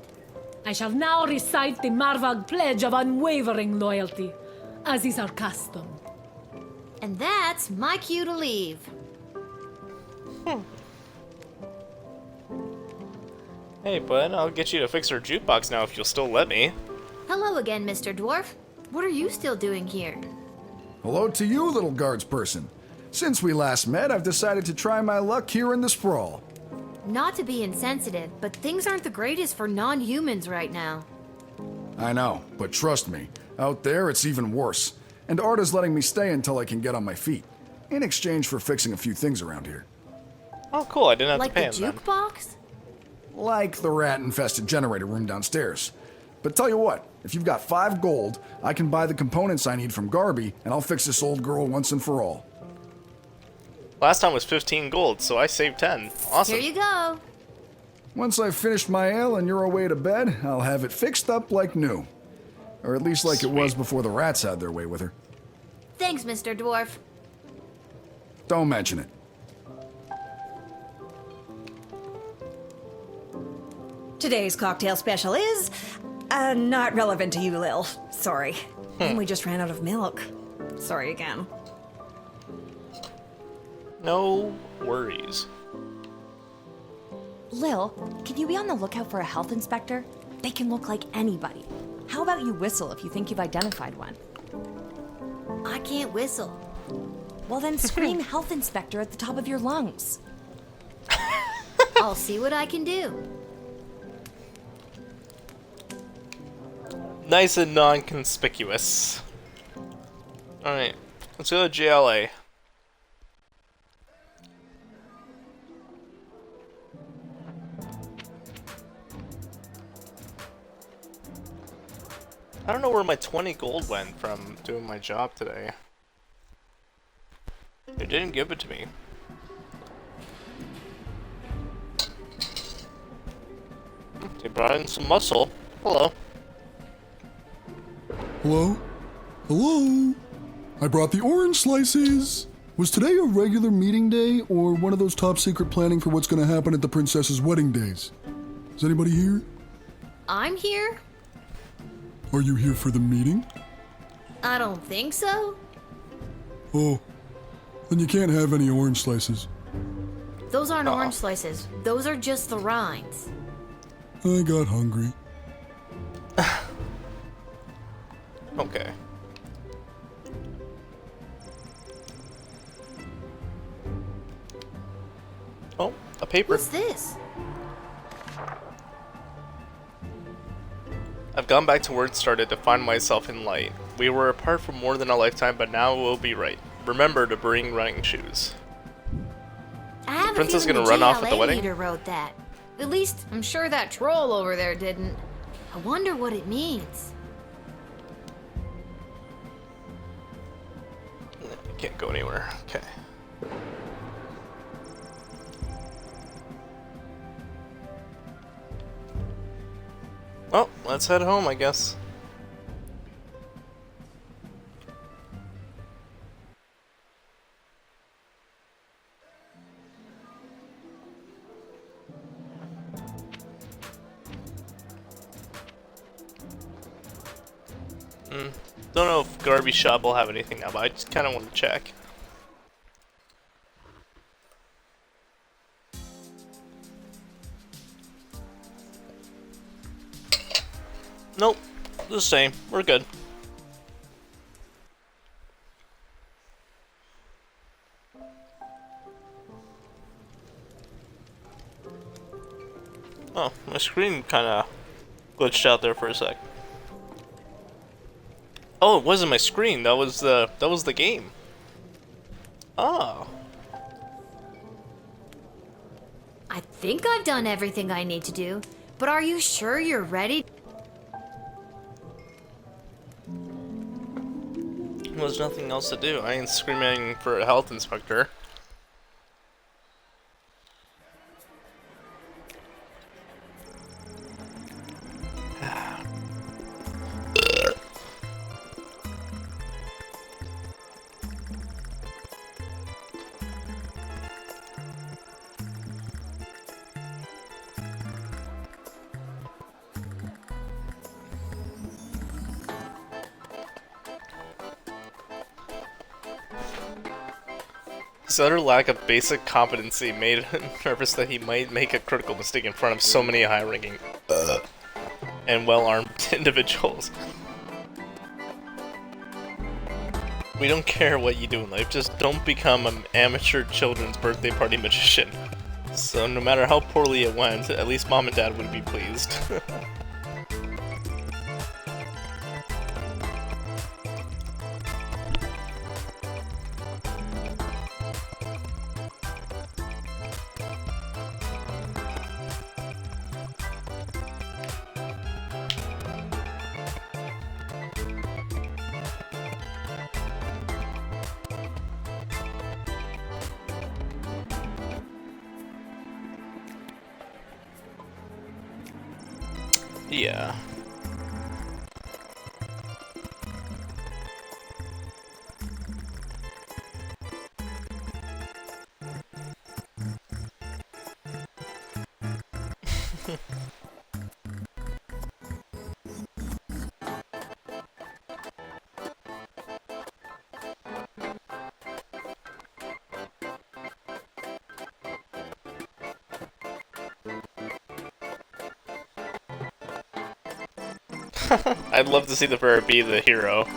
I shall now recite the Marvog pledge of unwavering loyalty, as is our custom. And that's my cue to leave. Hey, bud, I'll get you to fix our jukebox now if you'll still let me. Hello again, Mr. Dwarf. What are you still doing here? Hello to you, little guards person. Since we last met, I've decided to try my luck here in the Sprawl. Not to be insensitive, but things aren't the greatest for non-humans right now. I know, but trust me, out there it's even worse. And Arda's letting me stay until I can get on my feet, in exchange for fixing a few things around here. Oh, cool, I didn't have like to pay the him jukebox? Like the rat-infested generator room downstairs. But tell you what, if you've got 5 gold, I can buy the components I need from Garby, and I'll fix this old girl once and for all. Last time was 15 gold, so I saved 10. Awesome. Here you go. Once I've finished my ale and you're away to bed, I'll have it fixed up like new. Or at least like it was before the rats had their way with her. Thanks, Mr. Dwarf. Don't mention it. Today's cocktail special is not relevant to you, Lil. Sorry. And we just ran out of milk. Sorry again. No worries. Lil, can you be on the lookout for a health inspector? They can look like anybody. How about you whistle if you think you've identified one? I can't whistle. Well, then scream health inspector at the top of your lungs. I'll see what I can do. Nice and non-conspicuous. Alright, let's go to JLA. I don't know where my 20 gold went from doing my job today. They didn't give it to me. They brought in some muscle. Hello. Hello? Hello? I brought the orange slices! Was today a regular meeting day, or one of those top secret planning for what's gonna happen at the princess's wedding days? Is anybody here? I'm here? Are you here for the meeting? I don't think so. Oh, then you can't have any orange slices. Those aren't orange slices. Those are just the rinds. I got hungry. Okay. Oh, a paper. What's this? I've gone back to where it started to find myself in light. We were apart for more than a lifetime, but now we'll be right. Remember to bring running shoes. I got a princess feeling gonna run off at the GLA wedding? leader wrote that. At least, I'm sure that troll over there didn't. I wonder what it means. Can't go anywhere. Okay. Well, let's head home, I guess. Don't know if Garby Shop will have anything now, but I just kind of want to check. Nope, the same. We're good. Oh, my screen kind of glitched out there for a sec. Oh, it wasn't my screen. That was the game. Oh. I think I've done everything I need to do, but are you sure you're ready? There's nothing else to do. I ain't screaming for a health inspector. His utter lack of basic competency made him nervous that he might make a critical mistake in front of so many high-ranking and well-armed individuals. We don't care what you do in life, just don't become an amateur children's birthday party magician. So no matter how poorly it went, at least Mom and Dad would be pleased. Yeah. I'd love to see the bear be the hero.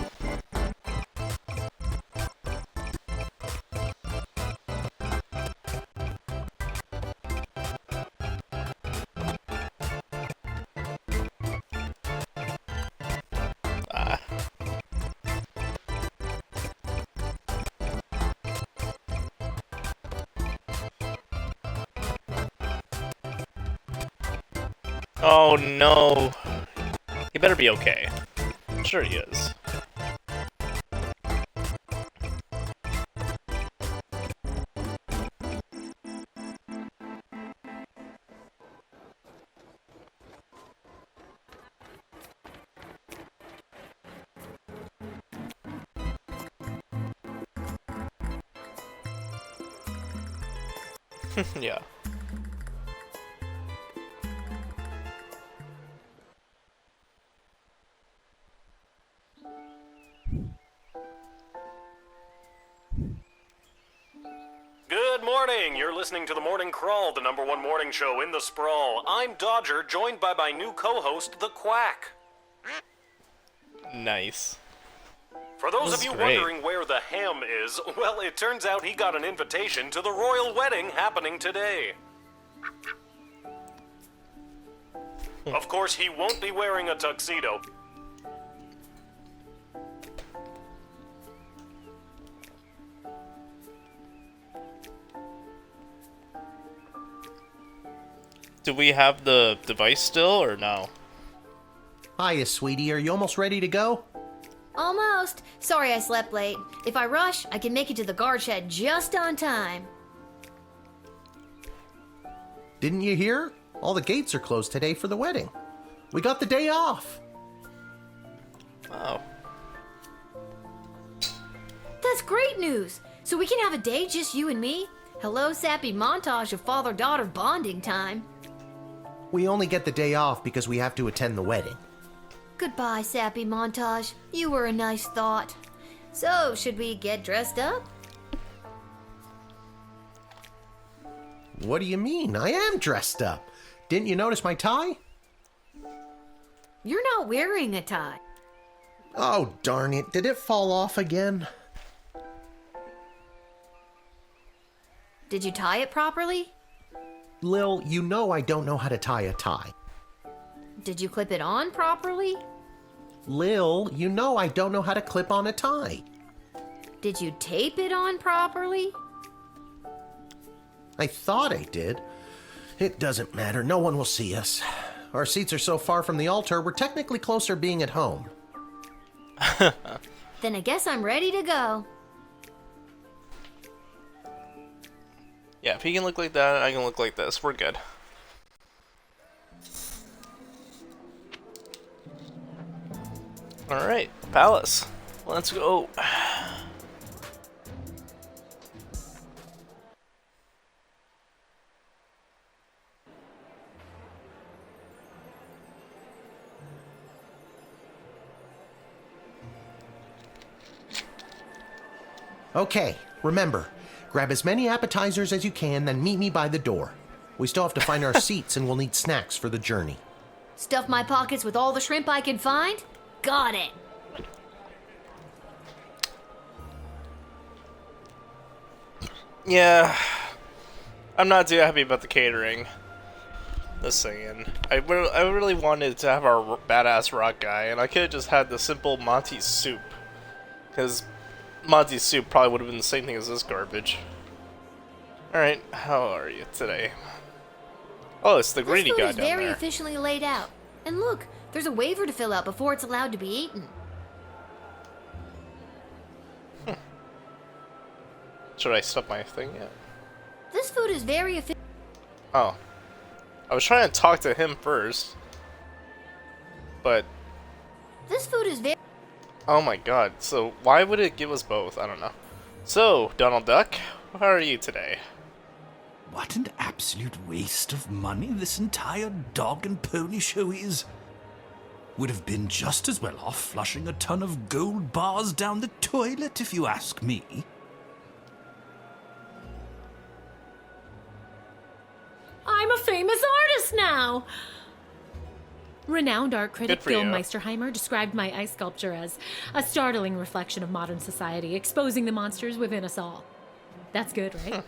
Ah. Oh no. He better be okay. I'm sure he is. Yeah. Good morning! You're listening to The Morning Crawl, the #1 morning show in the sprawl. I'm Dodger, joined by my new co-host, The Quack. Nice. For those This of is you great. wondering where the ham is, well, it turns out he got an invitation to the royal wedding happening today. Of course, he won't be wearing a tuxedo. Do we have the device still, or no? Hiya, sweetie. Are you almost ready to go? Almost. Sorry I slept late. If I rush, I can make it to the guard shed just on time. Didn't you hear? All the gates are closed today for the wedding. We got the day off. Oh. That's great news. So we can have a day just you and me? Hello, sappy montage of father-daughter bonding time. We only get the day off because we have to attend the wedding. Goodbye, sappy montage. You were a nice thought. So, should we get dressed up? What do you mean? I am dressed up. Didn't you notice my tie? You're not wearing a tie. Oh, darn it. Did it fall off again? Did you tie it properly? Lil, you know I don't know how to tie a tie. Did you clip it on properly? Lil, you know I don't know how to clip on a tie. Did you tape it on properly? I thought I did. It doesn't matter. No one will see us. Our seats are so far from the altar, we're technically closer being at home. Then I guess I'm ready to go. Yeah, if he can look like that, I can look like this. We're good. Alright, palace. Let's go. Okay, remember, grab as many appetizers as you can, then meet me by the door. We still have to find our seats and we'll need snacks for the journey. Stuff my pockets with all the shrimp I can find? Got it. Yeah, I'm not too happy about the catering. Just saying. I really wanted to have our badass rock guy, and I could have just had the simple Monty's soup. Because Monty's soup probably would have been the same thing as this garbage. Alright, how are you today? Oh, it's the greedy guy down This food is very there. efficiently laid out. And look, there's a waiver to fill out before it's allowed to be eaten. Should I stop my thing yet? This food is very efficient. Oh. I was trying to talk to him first. But, This food is very... oh my god, so why would it give us both? I don't know. So, Donald Duck, how are you today? What an absolute waste of money this entire dog and pony show is. Would have been just as well off flushing a ton of gold bars down the toilet, if you ask me. I'm a famous artist now! Renowned art critic Good for Bill you. Meisterheimer described my ice sculpture as a startling reflection of modern society, exposing the monsters within us all. That's good, right?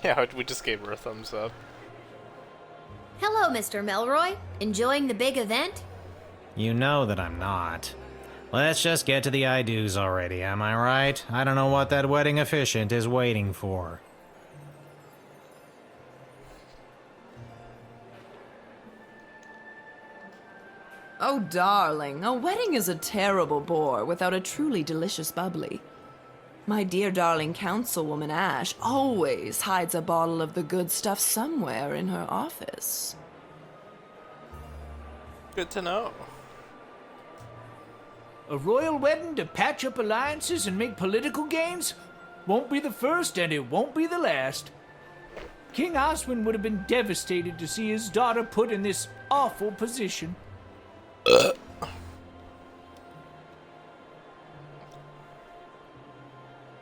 Yeah, we just gave her a thumbs up. Hello, Mr. Melroy. Enjoying the big event? You know that I'm not. Let's just get to the I-dos already, am I right? I don't know what that wedding officiant is waiting for. Oh, darling, a wedding is a terrible bore without a truly delicious bubbly. My dear darling councilwoman Ash always hides a bottle of the good stuff somewhere in her office. Good to know. A royal wedding to patch up alliances and make political gains? Won't be the first and it won't be the last. King Oswin would have been devastated to see his daughter put in this awful position.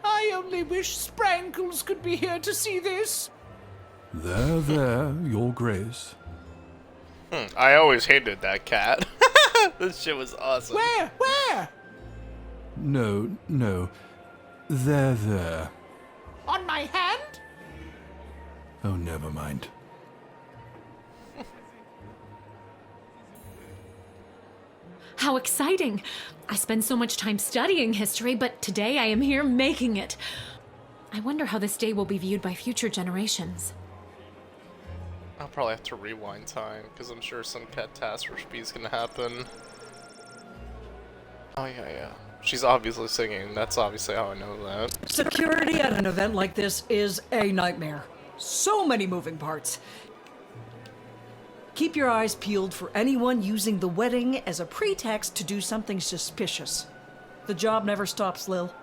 I only wish Sprankles could be here to see this. There, Your Grace. I always hated that cat. This shit was awesome. Where? No. There. On my hand? Oh, never mind. How exciting! I spend so much time studying history, but today I am here making it. I wonder how this day will be viewed by future generations. I'll probably have to rewind time, because I'm sure some catastrophe is gonna happen. Oh yeah. She's obviously singing, that's obviously how I know that. Security at an event like this is a nightmare. So many moving parts. Keep your eyes peeled for anyone using the wedding as a pretext to do something suspicious. The job never stops, Lil.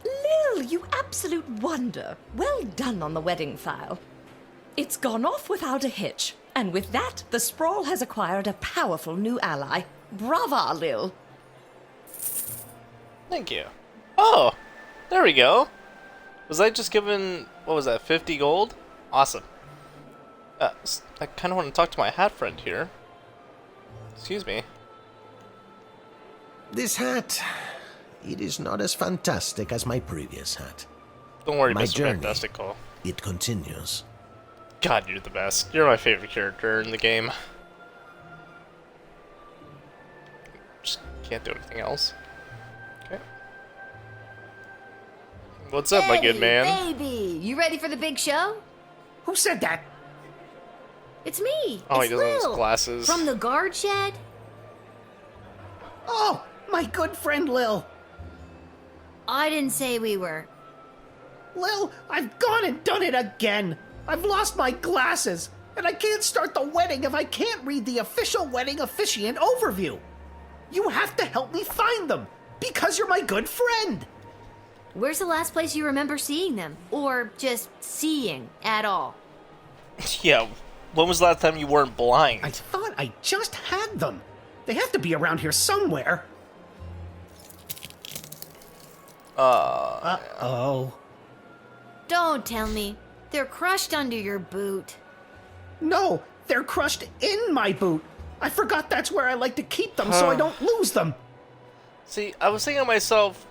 Lil, you absolute wonder. Well done on the wedding file. It's gone off without a hitch. And with that, the Sprawl has acquired a powerful new ally. Brava, Lil. Thank you. Oh, there we go. Was I just given, what was that, 50 gold? Awesome. I kind of want to talk to my hat friend here. Excuse me. This hat, it is not as fantastic as my previous hat. Don't worry, My Mr. journey, Fantastical. It continues. God, you're the best. You're my favorite character in the game. Just can't do anything else. Okay. What's up, my good man? Baby, you ready for the big show? Who said that? It's me. Oh, it's he doesn't have his Lil, glasses. From the guard shed. Oh, my good friend Lil. I didn't say we were. Lil, I've gone and done it again. I've lost my glasses, and I can't start the wedding if I can't read the official wedding officiant overview. You have to help me find them, because you're my good friend. Where's the last place you remember seeing them? Or just seeing at all? Yeah, when was the last time you weren't blind? I thought I just had them. They have to be around here somewhere. Uh-oh. Don't tell me. They're crushed under your boot. No, they're crushed in my boot. I forgot that's where I like to keep them so I don't lose them. See, I was thinking to myself,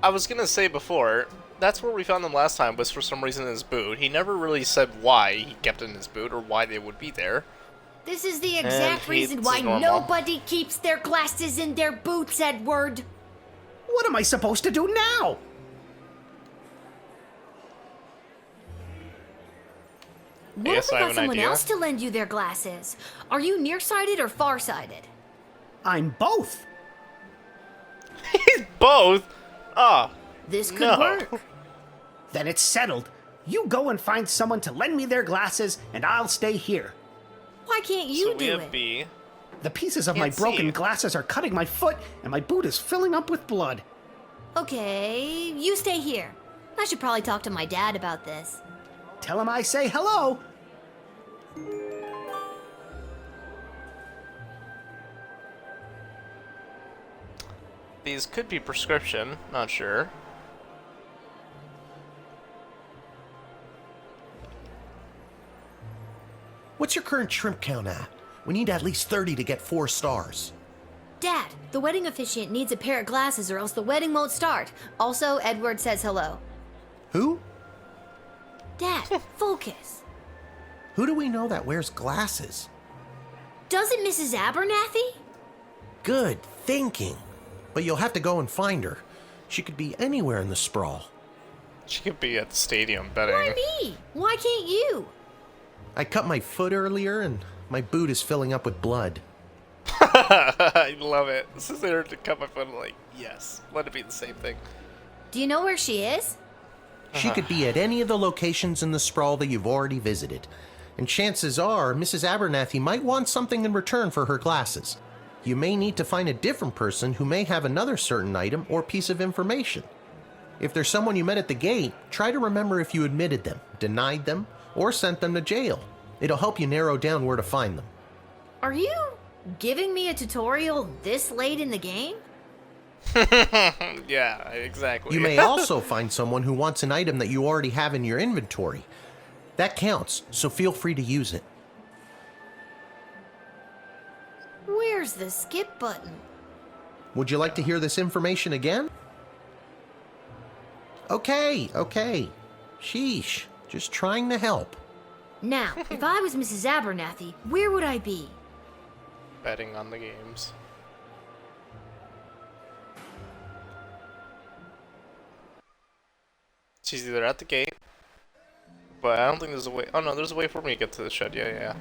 I was gonna say before, that's where we found them last time, was for some reason in his boot. He never really said why he kept it in his boot or why they would be there. This is the exact reason why normal. nobody keeps their glasses in their boots, Edward. What am I supposed to do now? What if we got someone else to lend you their glasses? Are you nearsighted or farsighted? I'm both. He's both? Ah. This could work. Then it's settled. You go and find someone to lend me their glasses, and I'll stay here. Why can't you do it? B. The pieces of my broken glasses are cutting my foot, and my boot is filling up with blood. Okay, you stay here. I should probably talk to my dad about this. Tell him I say hello. These could be prescription, not sure. What's your current shrimp count at? We need at least 30 to get 4 stars. Dad, the wedding officiant needs a pair of glasses or else the wedding won't start. Also, Edward says hello. Who? Dad, focus. Who do we know that wears glasses? Doesn't Mrs. Abernathy? Good thinking. But you'll have to go and find her. She could be anywhere in the sprawl. She could be at the stadium betting. Why me? Why can't you? I cut my foot earlier and my boot is filling up with blood. I love it. This is there to cut my foot. I'm like, yes, let it be the same thing. Do you know where she is? She could be at any of the locations in the sprawl that you've already visited. And chances are, Mrs. Abernathy might want something in return for her glasses. You may need to find a different person who may have another certain item or piece of information. If there's someone you met at the gate, try to remember if you admitted them, denied them, or sent them to jail. It'll help you narrow down where to find them. Are you giving me a tutorial this late in the game? Yeah, exactly. You may also find someone who wants an item that you already have in your inventory. That counts, so feel free to use it. Where's the skip button? Would you like to hear this information again? Okay. Sheesh, just trying to help. Now, if I was Mrs. Abernathy, where would I be? Betting on the games. She's either at the gate, but I don't think there's a way. Oh no, there's a way for me to get to the shed. Yeah, yeah.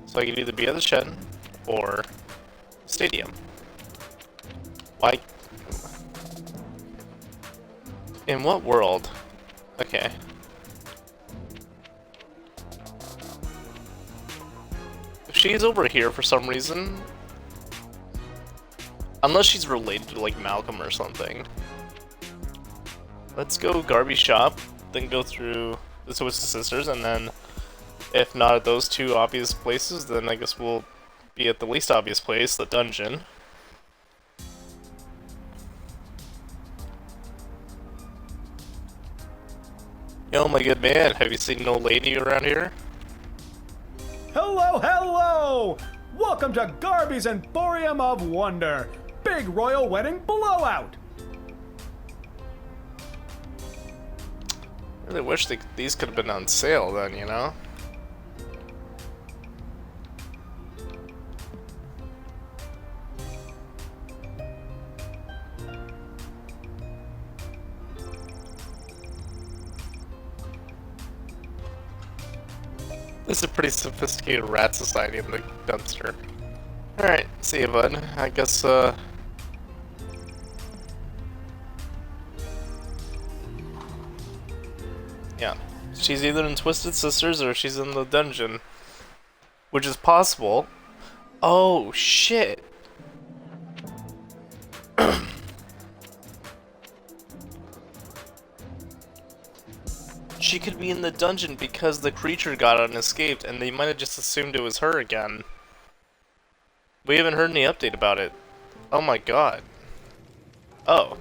So I can either be at the shed or stadium. Why? In what world? Okay. If she's over here for some reason, unless she's related to like Malcolm or something. Let's go Garby shop, then go through the Twisted Sisters, and then if not at those two obvious places, then I guess we'll be at the least obvious place, the dungeon. Yo, my good man, have you seen no lady around here? Hello, hello! Welcome to Garby's Emporium of Wonder. Big royal wedding blowout. I really wish these could have been on sale then, you know? This is a pretty sophisticated rat society in the dumpster. Alright, see you, bud. I guess, yeah. She's either in Twisted Sisters or she's in the dungeon. Which is possible. Oh, shit. She could be in the dungeon because the creature got out and escaped, and they might have just assumed it was her again. We haven't heard any update about it. Oh my god. Oh.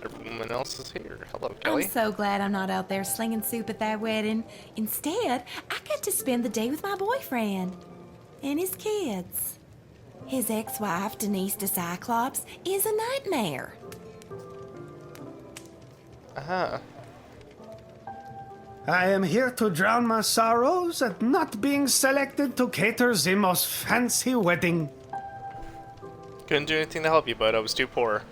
Everyone else is here. Hello, Kelly. I'm so glad I'm not out there slinging soup at that wedding. Instead, I get to spend the day with my boyfriend and his kids. His ex-wife, Denise the Cyclops, is a nightmare. Uh-huh. I am here to drown my sorrows at not being selected to cater the most fancy wedding. Couldn't do anything to help you, bud. I was too poor.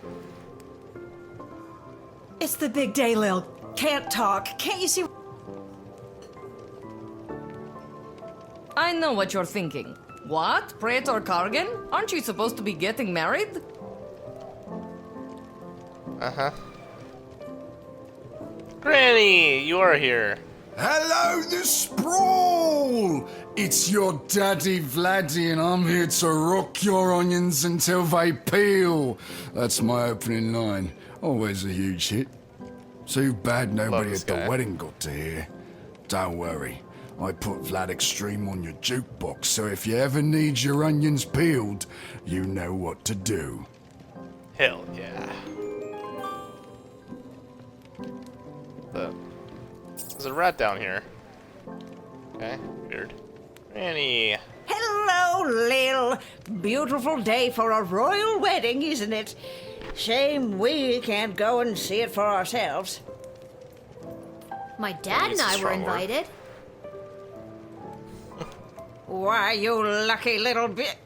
It's the big day, Lil. Can't talk. Can't you see? I know what you're thinking. What? Praetor Kargan? Aren't you supposed to be getting married? Uh-huh. Granny, you are here. Hello, the Sprawl! It's your daddy Vladdy, and I'm here to rock your onions until they peel. That's my opening line. Always a huge hit. Too bad nobody at the wedding got to hear. Don't worry, I put Vlad Extreme on your jukebox, so if you ever need your onions peeled, you know what to do. Hell yeah. There's a rat down here. Okay, weird. Granny. Hello, Lil. Beautiful day for a royal wedding, isn't it? Shame we can't go and see it for ourselves. My dad and I were invited. Why, you lucky little bit.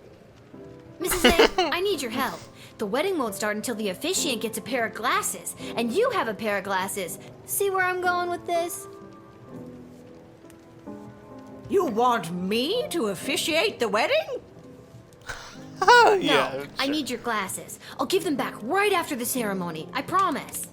Mrs. A, I need your help. The wedding won't start until the officiant gets a pair of glasses, and you have a pair of glasses. See where I'm going with this? You want me to officiate the wedding? No, I need your glasses. I'll give them back right after the ceremony. I promise.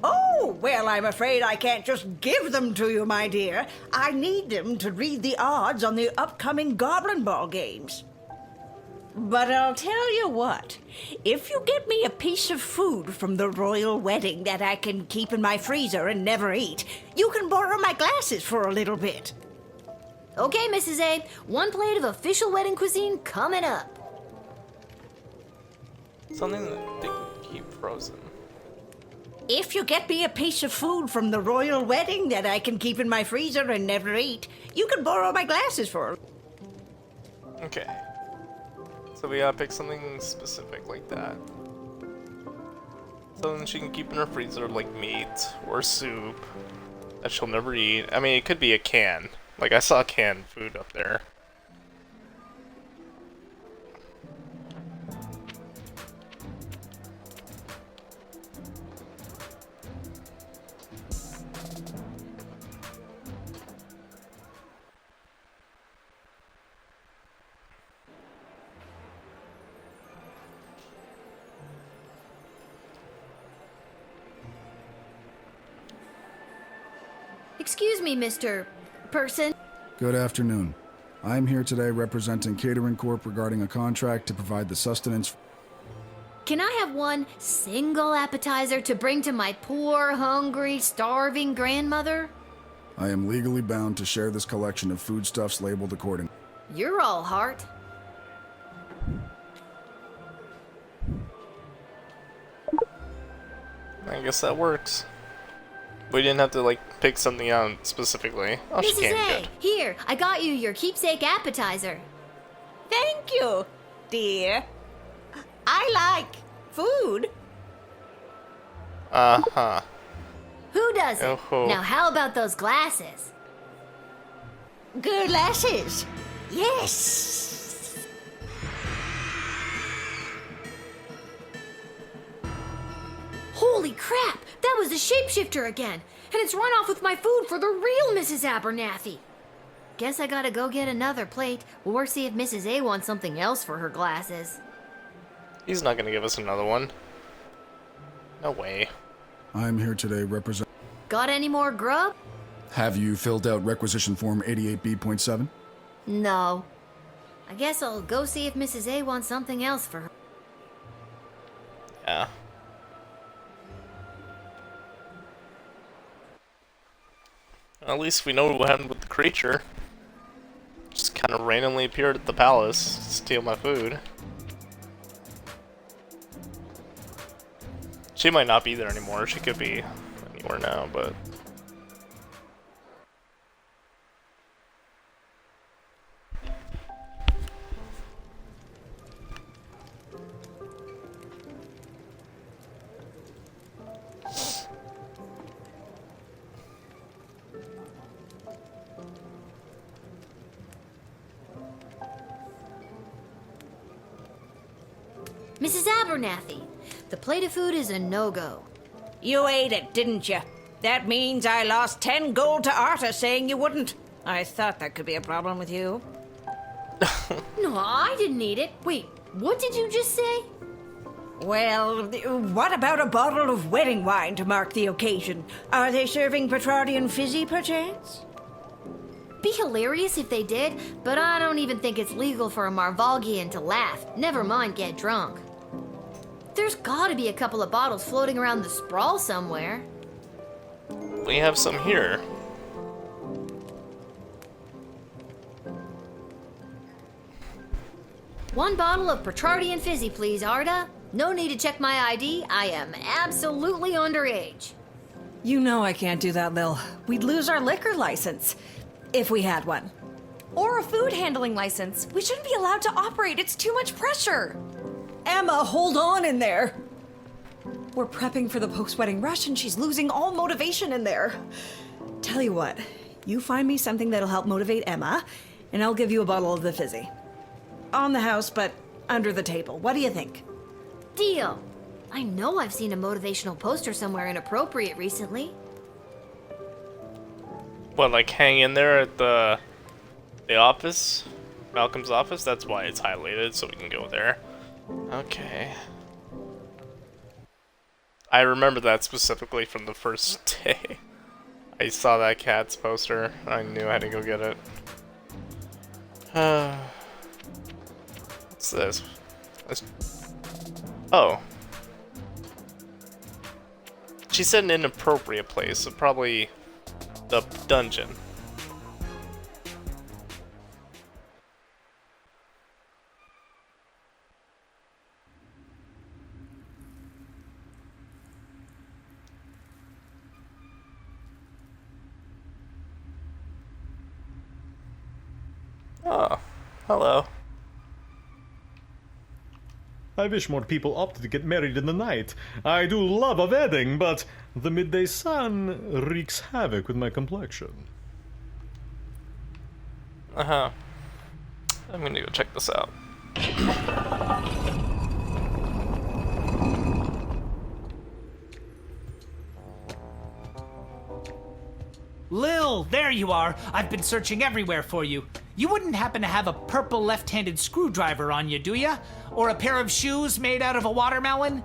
Oh, well, I'm afraid I can't just give them to you, my dear. I need them to read the odds on the upcoming Goblin Ball games. But I'll tell you what, if you get me a piece of food from the royal wedding that I can keep in my freezer and never eat, you can borrow my glasses for a little bit. Okay, Mrs. A, one plate of official wedding cuisine coming up. Something that they can keep frozen. If you get me a piece of food from the royal wedding that I can keep in my freezer and never eat, you can borrow my glasses for. Okay. So we gotta pick something specific like that. Something she can keep in her freezer, like meat or soup that she'll never eat. I mean, it could be a can. Like, I saw canned food up there. Excuse me, Mr. Person. Good afternoon. I'm here today representing Catering Corp regarding a contract to provide the sustenance. Can I have one single appetizer to bring to my poor, hungry, starving grandmother? I am legally bound to share this collection of foodstuffs labeled accordingly. You're all heart. I guess that works. We didn't have to, like, pick something out specifically. Oh, she Mrs. came A, good. here, I got you your keepsake appetizer. Thank you, dear. I like food. Uh-huh. Who doesn't? Oh. Now, how about those glasses? Glasses. Yes. Holy crap! That was the shapeshifter again! And it's run off with my food for the real Mrs. Abernathy! Guess I gotta go get another plate, or see if Mrs. A wants something else for her glasses. He's not gonna give us another one. No way. I'm here today represent. Got any more grub? Have you filled out requisition form 88B.7? No. I guess I'll go see if Mrs. A wants something else for her. Yeah. At least we know what happened with the creature. Just kind of randomly appeared at the palace to steal my food. She might not be there anymore. She could be anywhere now, but... Mrs. Abernathy, the plate of food is a no-go. You ate it, didn't you? That means I lost 10 gold to Arta saying you wouldn't. I thought that could be a problem with you. No, I didn't eat it. Wait, what did you just say? Well, what about a bottle of wedding wine to mark the occasion? Are they serving Petrardian fizzy, perchance? Be hilarious if they did, but I don't even think it's legal for a Marvalgian to laugh, never mind get drunk. There's gotta be a couple of bottles floating around the sprawl somewhere. We have some here. One bottle of Petrardian fizzy, please, Arda. No need to check my ID. I am absolutely underage. You know I can't do that, Lil. We'd lose our liquor license. If we had one. Or a food handling license. We shouldn't be allowed to operate. It's too much pressure. Emma, hold on in there. We're prepping for the post-wedding rush and she's losing all motivation in there. Tell you what, you find me something that'll help motivate Emma, and I'll give you a bottle of the fizzy. On the house, but under the table. What do you think? Deal. I know I've seen a motivational poster somewhere inappropriate recently. What, like hang in there at the office? Malcolm's office? That's why it's highlighted, so we can go there. Okay. I remember that specifically from the first day. I saw that cat's poster. I knew I had to go get it. What's this? Oh. She said an inappropriate place, so probably the dungeon. Oh, hello. I wish more people opted to get married in the night. I do love a wedding, but the midday sun wreaks havoc with my complexion. Uh-huh. I'm gonna go check this out. Lil, there you are. I've been searching everywhere for you. You wouldn't happen to have a purple left-handed screwdriver on you, do ya? Or a pair of shoes made out of a watermelon?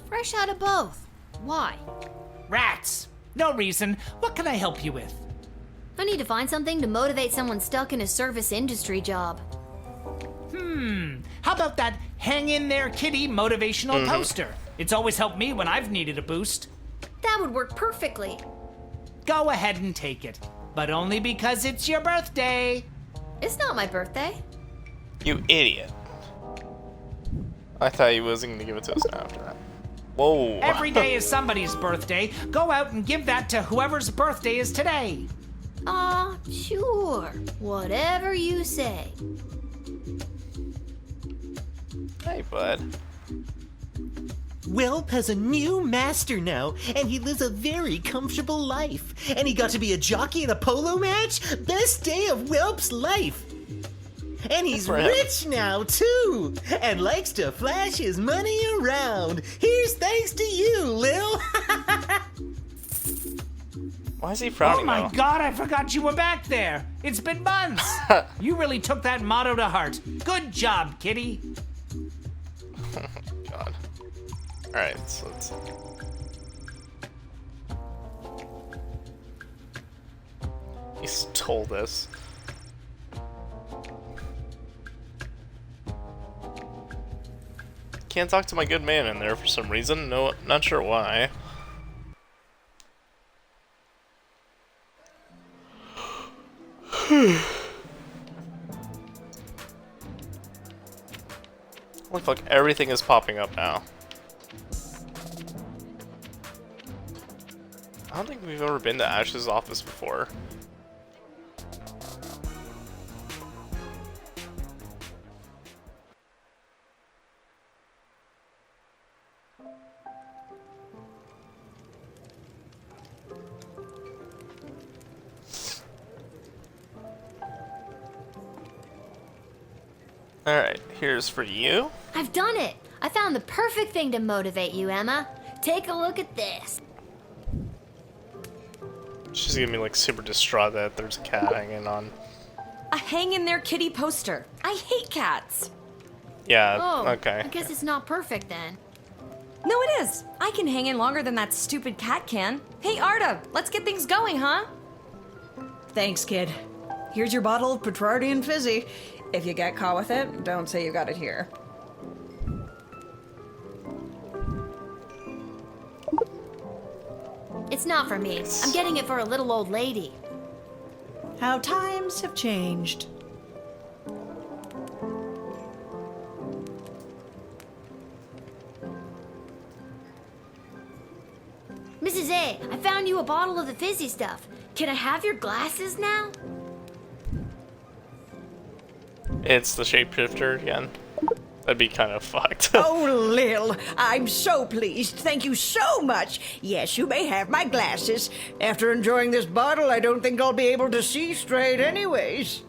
Fresh out of both. Why? Rats. No reason. What can I help you with? I need to find something to motivate someone stuck in a service industry job. How about that Hang In There Kitty motivational poster? It's always helped me when I've needed a boost. That would work perfectly. Go ahead and take it, but only because it's your birthday. It's not my birthday. You idiot. I thought he wasn't going to give it to us after that. Whoa. Every day is somebody's birthday. Go out and give that to whoever's birthday is today. Sure. Whatever you say. Hey, bud. Welp has a new master now, and he lives a very comfortable life. And he got to be a jockey in a polo match? Best day of Welp's life. And he's rich now, too, and likes to flash his money around. Here's thanks to you, Lil. Why is he frowning? Oh my now? God, I forgot you were back there. It's been months. You really took that motto to heart. Good job, kitty. God. Alright, so let's... He's told us. Can't talk to my good man in there for some reason. No, not sure why. Holy fuck, everything is popping up now. I don't think we've ever been to Ash's office before. Alright, here's for you. I've done it. I found the perfect thing to motivate you, Emma. Take a look at this. She's gonna be like super distraught that there's a cat hanging on. A Hang In There Kitty poster. I hate cats. Yeah, Oh, okay. I guess it's not perfect then. No, it is. I can hang in longer than that stupid cat can. Hey, Arda, let's get things going, huh? Thanks, kid. Here's your bottle of Petrardian Fizzy. If you get caught with it, don't say you got it here. It's not for me. I'm getting it for a little old lady. How times have changed. Mrs. A, I found you a bottle of the fizzy stuff. Can I have your glasses now? It's the shapeshifter again. That'd be kind of fucked. Oh, Lil, I'm so pleased. Thank you so much. Yes, you may have my glasses. After enjoying this bottle, I don't think I'll be able to see straight anyways.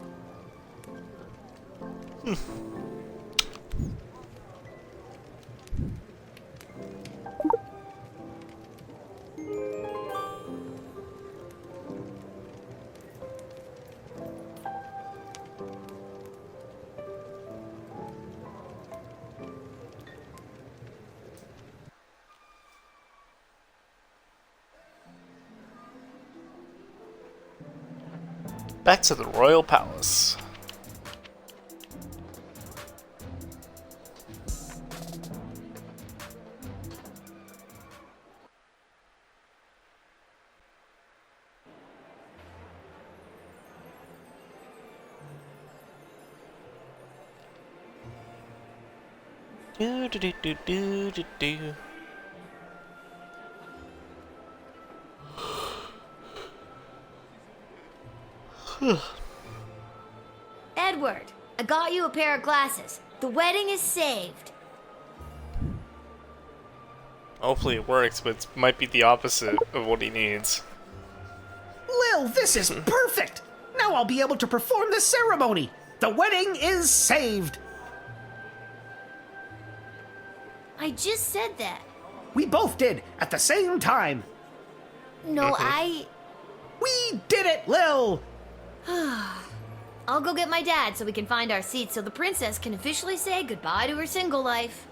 Back to the Royal Palace. Do do do do do do do. Edward, I got you a pair of glasses. The wedding is saved. Hopefully it works, but it might be the opposite of what he needs. Lil, this is perfect! Now I'll be able to perform the ceremony! The wedding is saved! I just said that. We both did, at the same time. No, We did it, Lil! I'll go get my dad so we can find our seats so the princess can officially say goodbye to her single life.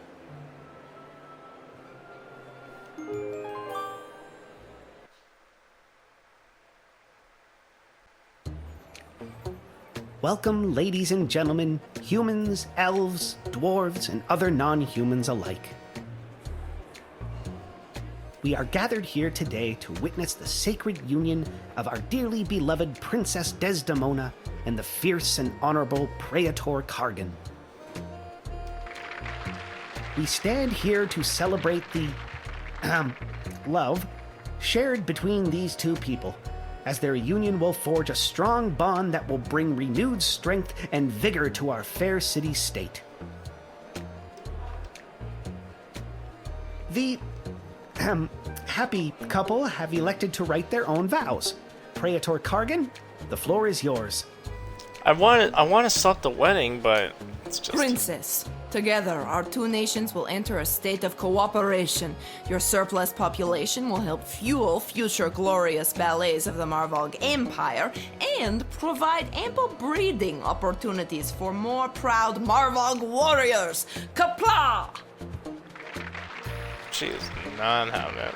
Welcome, ladies and gentlemen, humans, elves, dwarves, and other non-humans alike. We are gathered here today to witness the sacred union of our dearly beloved Princess Desdemona and the fierce and honorable Praetor Kargan. We stand here to celebrate the love shared between these two people, as their union will forge a strong bond that will bring renewed strength and vigor to our fair city-state. The happy couple have elected to write their own vows. Praetor Kargan, the floor is yours. I want to stop the wedding, but it's just... Princess, together our two nations will enter a state of cooperation. Your surplus population will help fuel future glorious ballets of the Marvog Empire and provide ample breeding opportunities for more proud Marvog warriors. Kapla! She is not having it.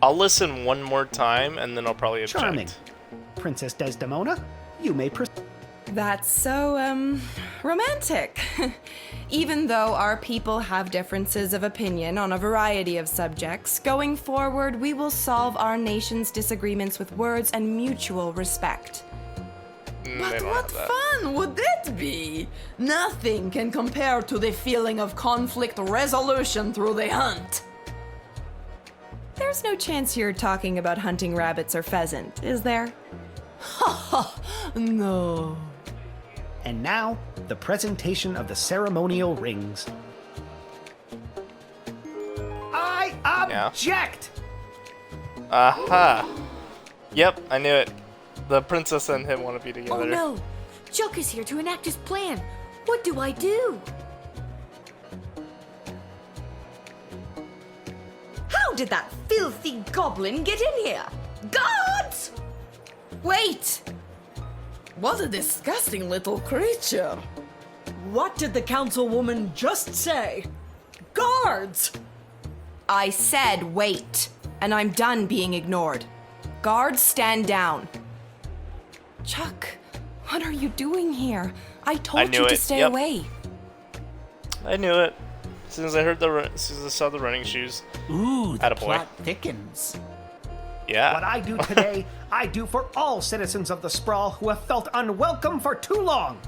I'll listen one more time and then I'll probably object. Charming. Princess Desdemona, you may proceed. That's so, romantic. Even though our people have differences of opinion on a variety of subjects, going forward we will solve our nation's disagreements with words and mutual respect. But what fun would that be? Nothing can compare to the feeling of conflict resolution through the hunt. There's no chance you're talking about hunting rabbits or pheasant, is there? Ha ha, no. And now, the presentation of the ceremonial rings. I object! Aha! Yep, I knew it. The princess and him want to be together. Oh no! Chuck is here to enact his plan. What do I do? How did that filthy goblin get in here? Guards! Wait! What a disgusting little creature. What did the councilwoman just say? Guards! I said wait, and I'm done being ignored. Guards, stand down. Chuck, what are you doing here? I told you to stay away. I knew it. As soon as I saw the running shoes. Ooh, the Attaboy. plot thickens. Yeah. What I do today, I do for all citizens of the Sprawl who have felt unwelcome for too long.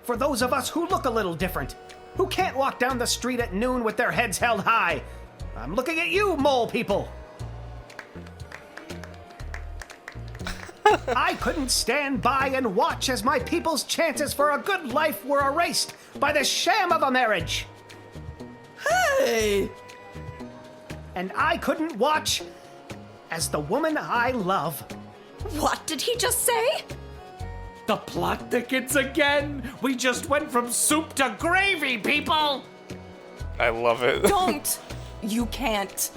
For those of us who look a little different, who can't walk down the street at noon with their heads held high. I'm looking at you, mole people. I couldn't stand by and watch as my people's chances for a good life were erased by the sham of a marriage. Hey! And I couldn't watch as the woman I love. What did he just say? The plot thickens again. We just went from soup to gravy, people. I love it. Don't! You can't.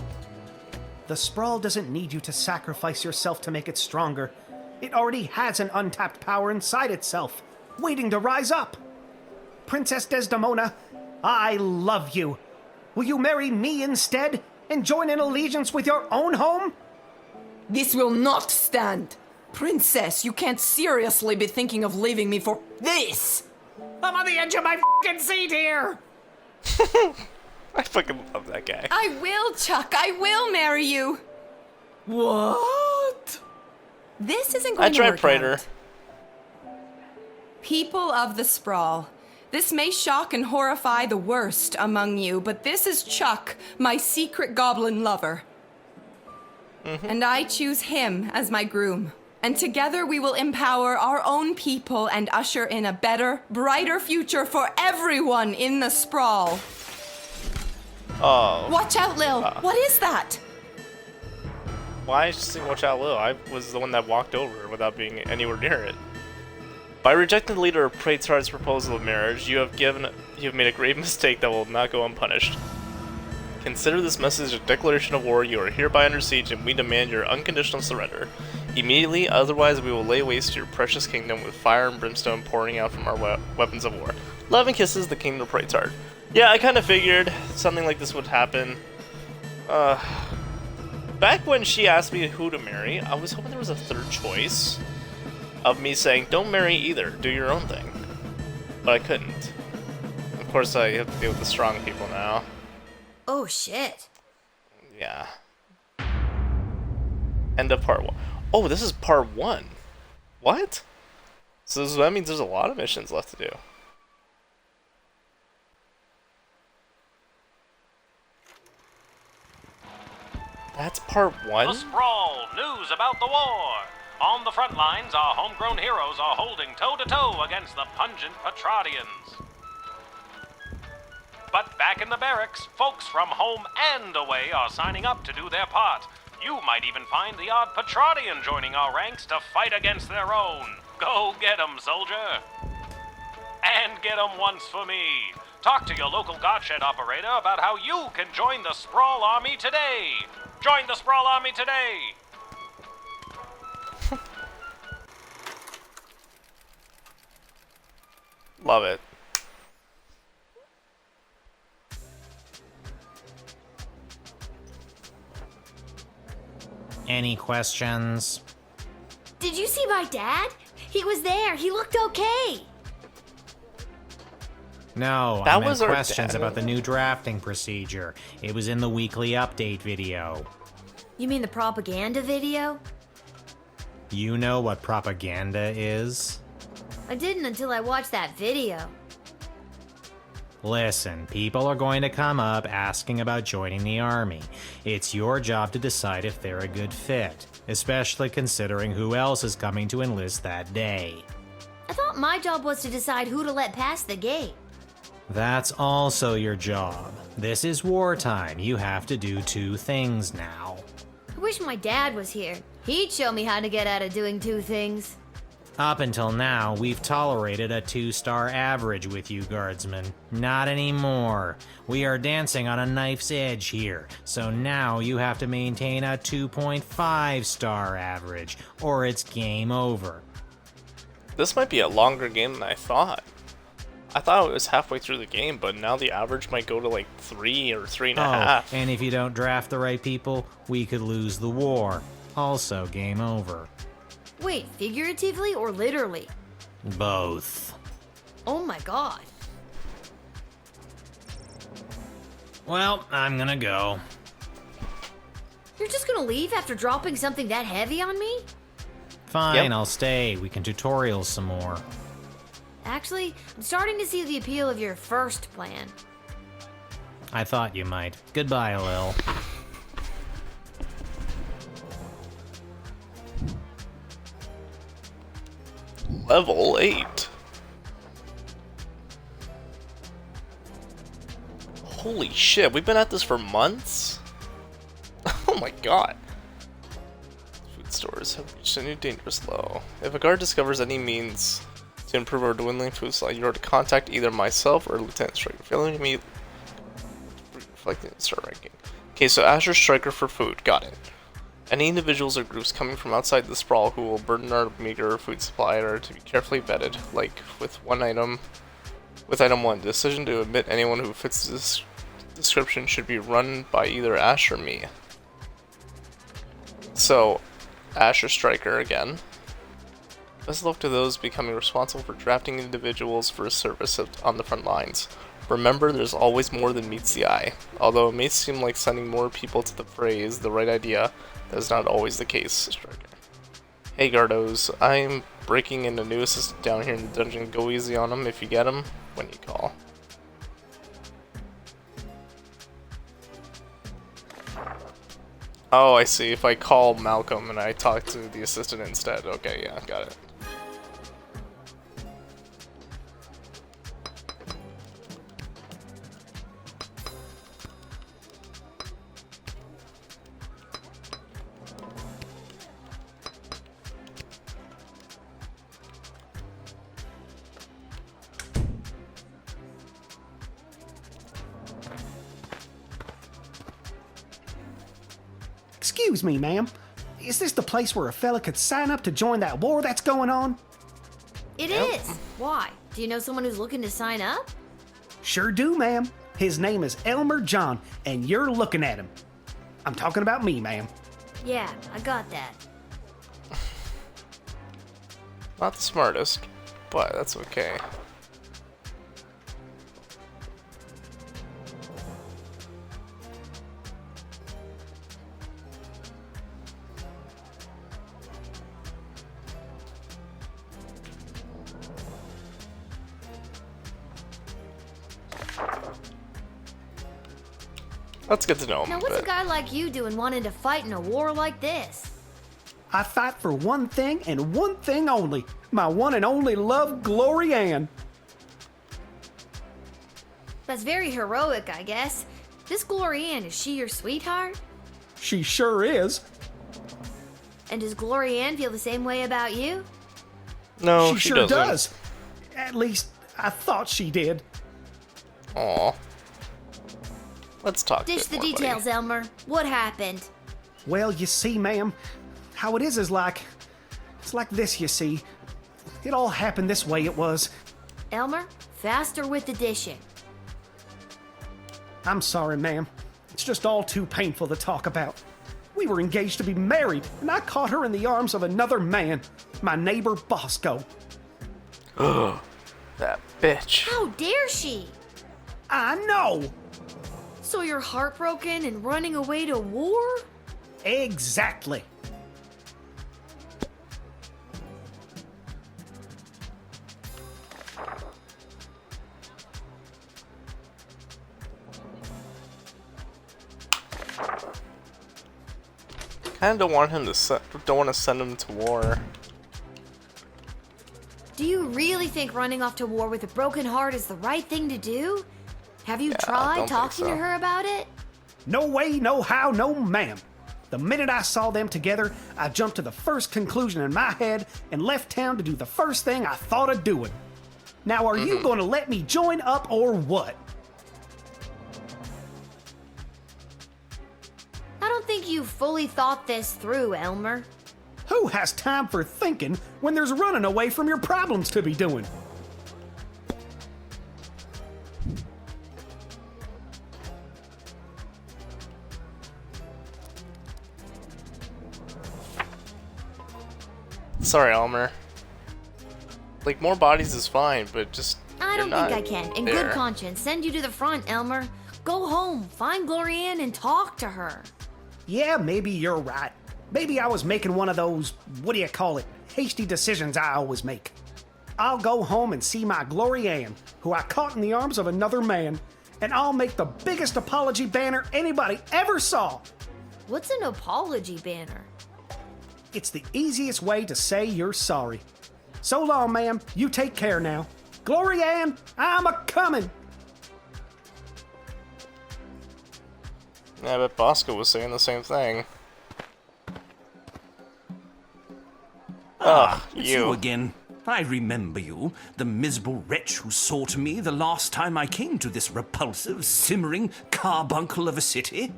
The Sprawl doesn't need you to sacrifice yourself to make it stronger. It already has an untapped power inside itself, waiting to rise up. Princess Desdemona, I love you. Will you marry me instead and join in allegiance with your own home? This will not stand. Princess, you can't seriously be thinking of leaving me for this. I'm on the edge of my f***ing seat here. I fucking love that guy. I will, Chuck. I will marry you. What? This isn't going to work Praetor. out. People of the Sprawl, this may shock and horrify the worst among you, but this is Chuck, my secret goblin lover. And I choose him as my groom. And together we will empower our own people and usher in a better, brighter future for everyone in the Sprawl. Oh. Watch out, Lil. What is that? Why is she saying watch out, Lil? I was the one that walked over without being anywhere near it. By rejecting the leader of Praetor's proposal of marriage, you have made a grave mistake that will not go unpunished. Consider this message a declaration of war. You are hereby under siege, and we demand your unconditional surrender. Immediately, otherwise we will lay waste to your precious kingdom with fire and brimstone pouring out from our weapons of war. Love and kisses, the Kingdom of Praetor. Yeah, I kind of figured something like this would happen. back when she asked me who to marry, I was hoping there was a third choice of me saying, don't marry either, do your own thing. But I couldn't. Of course, I have to deal with the strong people now. Oh, shit. Yeah. End of part 1. Oh, this is part 1. What? So that means there's a lot of missions left to do. That's part 1? The Sprawl, news about the war. On the front lines, our homegrown heroes are holding toe-to-toe against the pungent Petradians. But back in the barracks, folks from home and away are signing up to do their part. You might even find the odd Petradian joining our ranks to fight against their own. Go get 'em, soldier. And get 'em once for me. Talk to your local Godshed operator about how you can join the Sprawl Army today. Join the Sprawl Army today. Love it. Any questions? Did you see my dad? He was there. He looked okay. No, That I meant was our questions dad. about the new drafting procedure. It was in the weekly update video. You mean the propaganda video? You know what propaganda is? I didn't until I watched that video. Listen, people are going to come up asking about joining the army. It's your job to decide if they're a good fit, especially considering who else is coming to enlist that day. I thought my job was to decide who to let pass the gate. That's also your job. This is wartime. You have to do 2 things now. I wish my dad was here. He'd show me how to get out of doing 2 things. Up until now, we've tolerated a 2-star average with you, Guardsman. Not anymore. We are dancing on a knife's edge here, so now you have to maintain a 2.5-star average, or it's game over. This might be a longer game than I thought. I thought it was halfway through the game, but now the average might go to like 3 or 3.5. And if you don't draft the right people, we could lose the war. Also, game over. Wait, figuratively or literally? Both. Oh my god. Well, I'm gonna go. You're just gonna leave after dropping something that heavy on me? Fine, Yep. I'll stay. We can tutorial some more. Actually, I'm starting to see the appeal of your first plan. I thought you might. Goodbye, Lil. Level 8. Holy shit, we've been at this for months? Oh my god. Food stores have reached a new dangerous low. If a guard discovers any means to improve our dwindling food supply, you are to contact either myself or Lieutenant Striker. Failing to meet, reflecting the star ranking. Okay, so Azure Striker for food. Got it. Any individuals or groups coming from outside the sprawl who will burden our meager food supply are to be carefully vetted, like with item 1. Decision to admit anyone who fits this description should be run by either Ash or me. So, Ash or Striker again. Best of luck to those becoming responsible for drafting individuals for service on the front lines. Remember, there's always more than meets the eye. Although it may seem like sending more people to the fray is the right idea, that is not always the case, Striker. Hey Gardos, I'm breaking in a new assistant down here in the dungeon. Go easy on him if you get him, when you call. Oh, I see. If I call Malcolm and I talk to the assistant instead. Okay, yeah, got it. Excuse me, ma'am. Is this the place where a fella could sign up to join that war that's going on? It is. Why? Do you know someone who's looking to sign up? Sure do, ma'am. His name is Elmer John, and you're looking at him. I'm talking about me, ma'am. Yeah, I got that. Not the smartest, but that's okay. That's good to know. Now, what's a guy like you doing wanting to fight in a war like this? I fight for one thing and one thing only. My one and only love, Glory Ann. That's very heroic, I guess. This Glory Ann, is she your sweetheart? She sure is. And does Glory Ann feel the same way about you? No, she sure doesn't. does. At least, I thought she did. Aw. Let's talk. Dish the details, Elmer. What happened? Well, you see, ma'am, how it is it's like this, you see. It all happened this way, it was. Elmer, faster with the dishing. I'm sorry, ma'am. It's just all too painful to talk about. We were engaged to be married, and I caught her in the arms of another man, my neighbor Bosco. Ugh, that bitch. How dare she? I know! So you're heartbroken and running away to war? Exactly. Kinda don't want him to don't want to send him to war. Do you really think running off to war with a broken heart is the right thing to do? Have you tried talking to her about it? No way, no how, no ma'am. The minute I saw them together, I jumped to the first conclusion in my head and left town to do the first thing I thought of doing. Now, are you going to let me join up or what? I don't think you fully thought this through, Elmer. Who has time for thinking when there's running away from your problems to be doing? Sorry, Elmer. Like, more bodies is fine, but just. I don't think I can, in there. good conscience, send you to the front, Elmer. Go home, find Glory Ann, and talk to her. Yeah, maybe you're right. Maybe I was making one of those, what do you call it, hasty decisions I always make. I'll go home and see my Glory Ann, who I caught in the arms of another man, and I'll make the biggest apology banner anybody ever saw. What's an apology banner? It's the easiest way to say you're sorry. So long, ma'am. You take care now. Glory Ann, I'm a-comin'. Yeah, but Bosco was saying the same thing. It's you again. I remember you, the miserable wretch who saw to me the last time I came to this repulsive, simmering carbuncle of a city.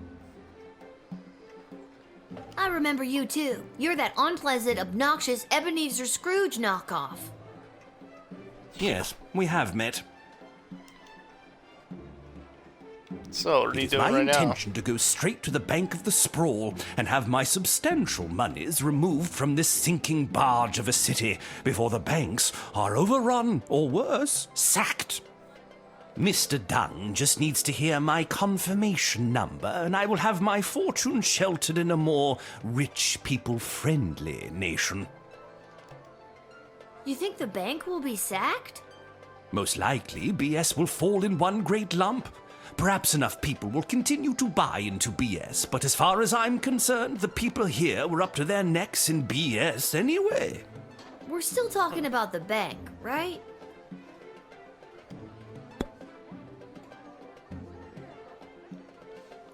I remember you too. You're that unpleasant, obnoxious Ebenezer Scrooge knockoff. Yes, we have met. So, what are you doing right now? It is my intention to go straight to the bank of the sprawl and have my substantial monies removed from this sinking barge of a city before the banks are overrun, or worse, sacked. Mr. Dunn just needs to hear my confirmation number, and I will have my fortune sheltered in a more rich people-friendly nation. You think the bank will be sacked? Most likely, BS will fall in one great lump. Perhaps enough people will continue to buy into BS, but as far as I'm concerned, the people here were up to their necks in BS anyway. We're still talking about the bank, right?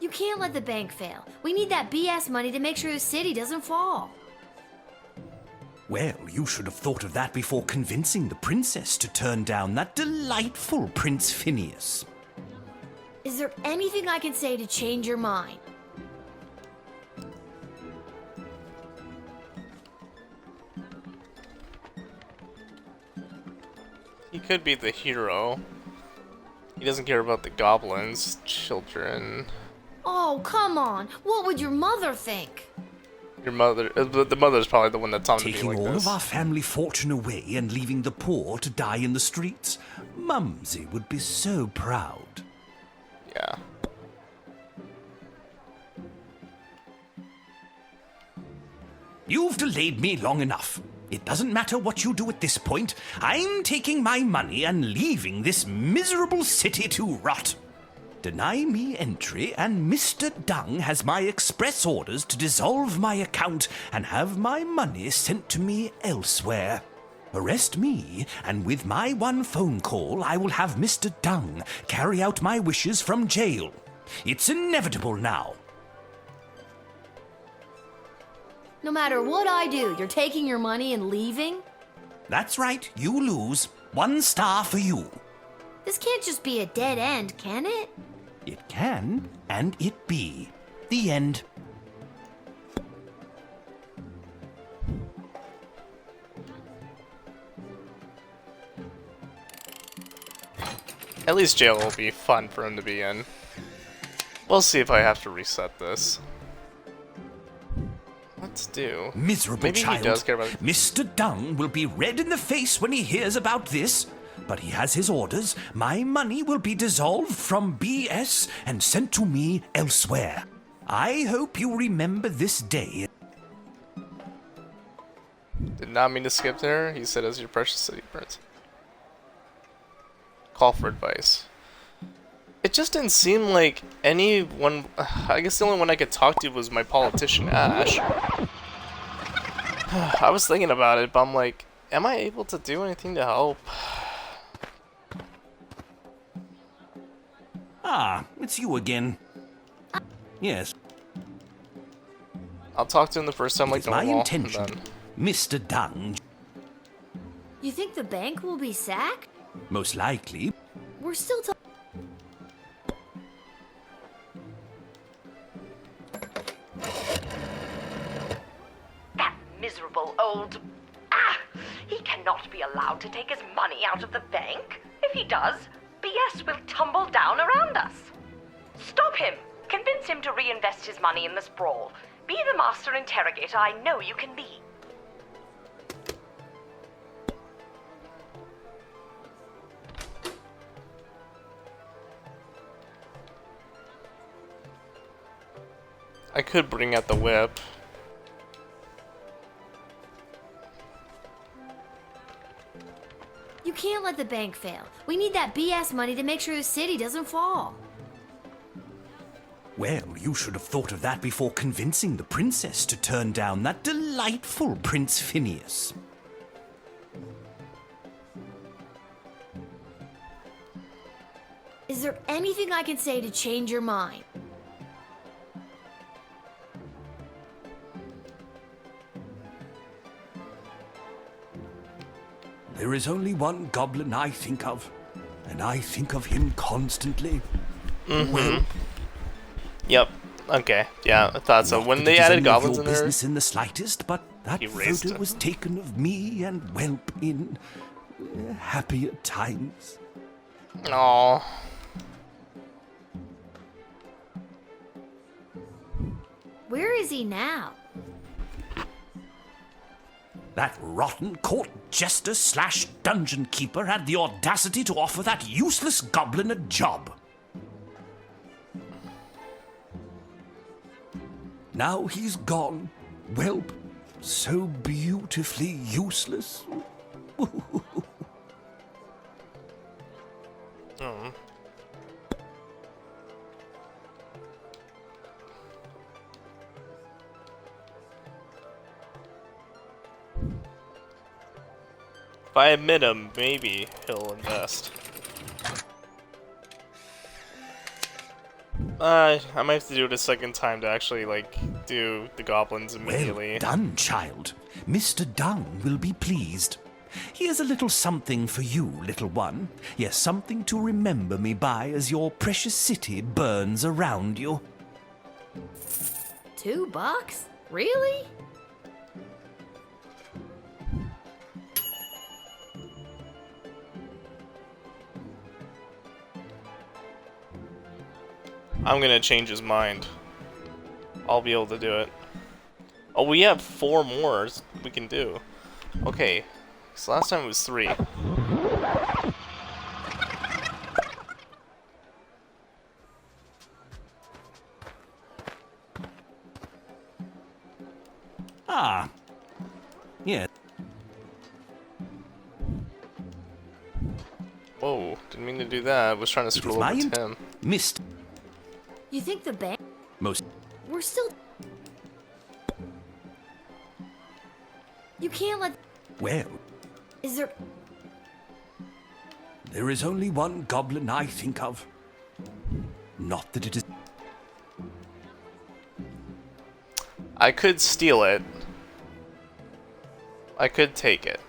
You can't let the bank fail. We need that BS money to make sure the city doesn't fall. Well, you should have thought of that before convincing the princess to turn down that delightful Prince Phineas. Is there anything I can say to change your mind? He could be the hero. He doesn't care about the goblins, children. Oh, come on. What would your mother think? Your mother, the mother's probably the one that taught him to be Taking like all this. of our family fortune away and leaving the poor to die in the streets. Mumsy would be so proud. Yeah. You've delayed me long enough. It doesn't matter what you do at this point. I'm taking my money and leaving this miserable city to rot. Deny me entry, and Mr. Dung has my express orders to dissolve my account and have my money sent to me elsewhere. Arrest me, and with my one phone call, I will have Mr. Dung carry out my wishes from jail. It's inevitable now. No matter what I do, you're taking your money and leaving? That's right, you lose. 1 star for you. This can't just be a dead end, can it? It can, and it be. The end. At least jail will be fun for him to be in. We'll see if I have to reset this. Let's do. Miserable Maybe child. he does care about. Mr. Dung will be red in the face when he hears about this. But he has his orders. My money will be dissolved from BS and sent to me elsewhere. I hope you remember this day. Did not mean to skip there. He said, "As your precious city burns." Call for advice. It just didn't seem like anyone. I guess the only one I could talk to was my politician, Ash. I was thinking about it, but I'm like, am I able to do anything to help? Ah, it's you again. Yes. I'll talk to him the first time like It's my normal. intention, Mr. Dung. You think the bank will be sacked? Most likely. We're still talking. That miserable old... Ah! He cannot be allowed to take his money out of the bank. If he does, BS will tumble down around us. Stop him! Convince him to reinvest his money in the sprawl. Be the master interrogator I know you can be. I could bring out the whip. You can't let the bank fail. We need that BS money to make sure the city doesn't fall. Well, you should have thought of that before convincing the princess to turn down that delightful Prince Phineas. Is there anything I can say to change your mind? There is only one goblin I think of, and I think of him constantly. Well, Yep. Okay. Yeah, I thought so. When that they it is added any of goblins your in there, business in the slightest, but that erased photo it. was taken of me and Whelp in happier times. Aww. Where is he now? That rotten court jester slash dungeon keeper had the audacity to offer that useless goblin a job. Now he's gone. Whelp, so beautifully useless. Oh. If I admit him, maybe he'll invest. I might have to do it a second time to actually, like, do the goblins immediately. Well done, child. Mr. Dung will be pleased. Here's a little something for you, little one. Yes, something to remember me by as your precious city burns around you. $2? Really? I'm gonna change his mind. I'll be able to do it. Oh, we have 4 more we can do. Okay, so last time it was 3. Ah. Yeah. Whoa, didn't mean to do that. I was trying to scroll over to him. Missed. You think the bank? Most. We're still. You can't let. Well, Is there? there is only one goblin I think of. Not that it is. I could steal it. I could take it.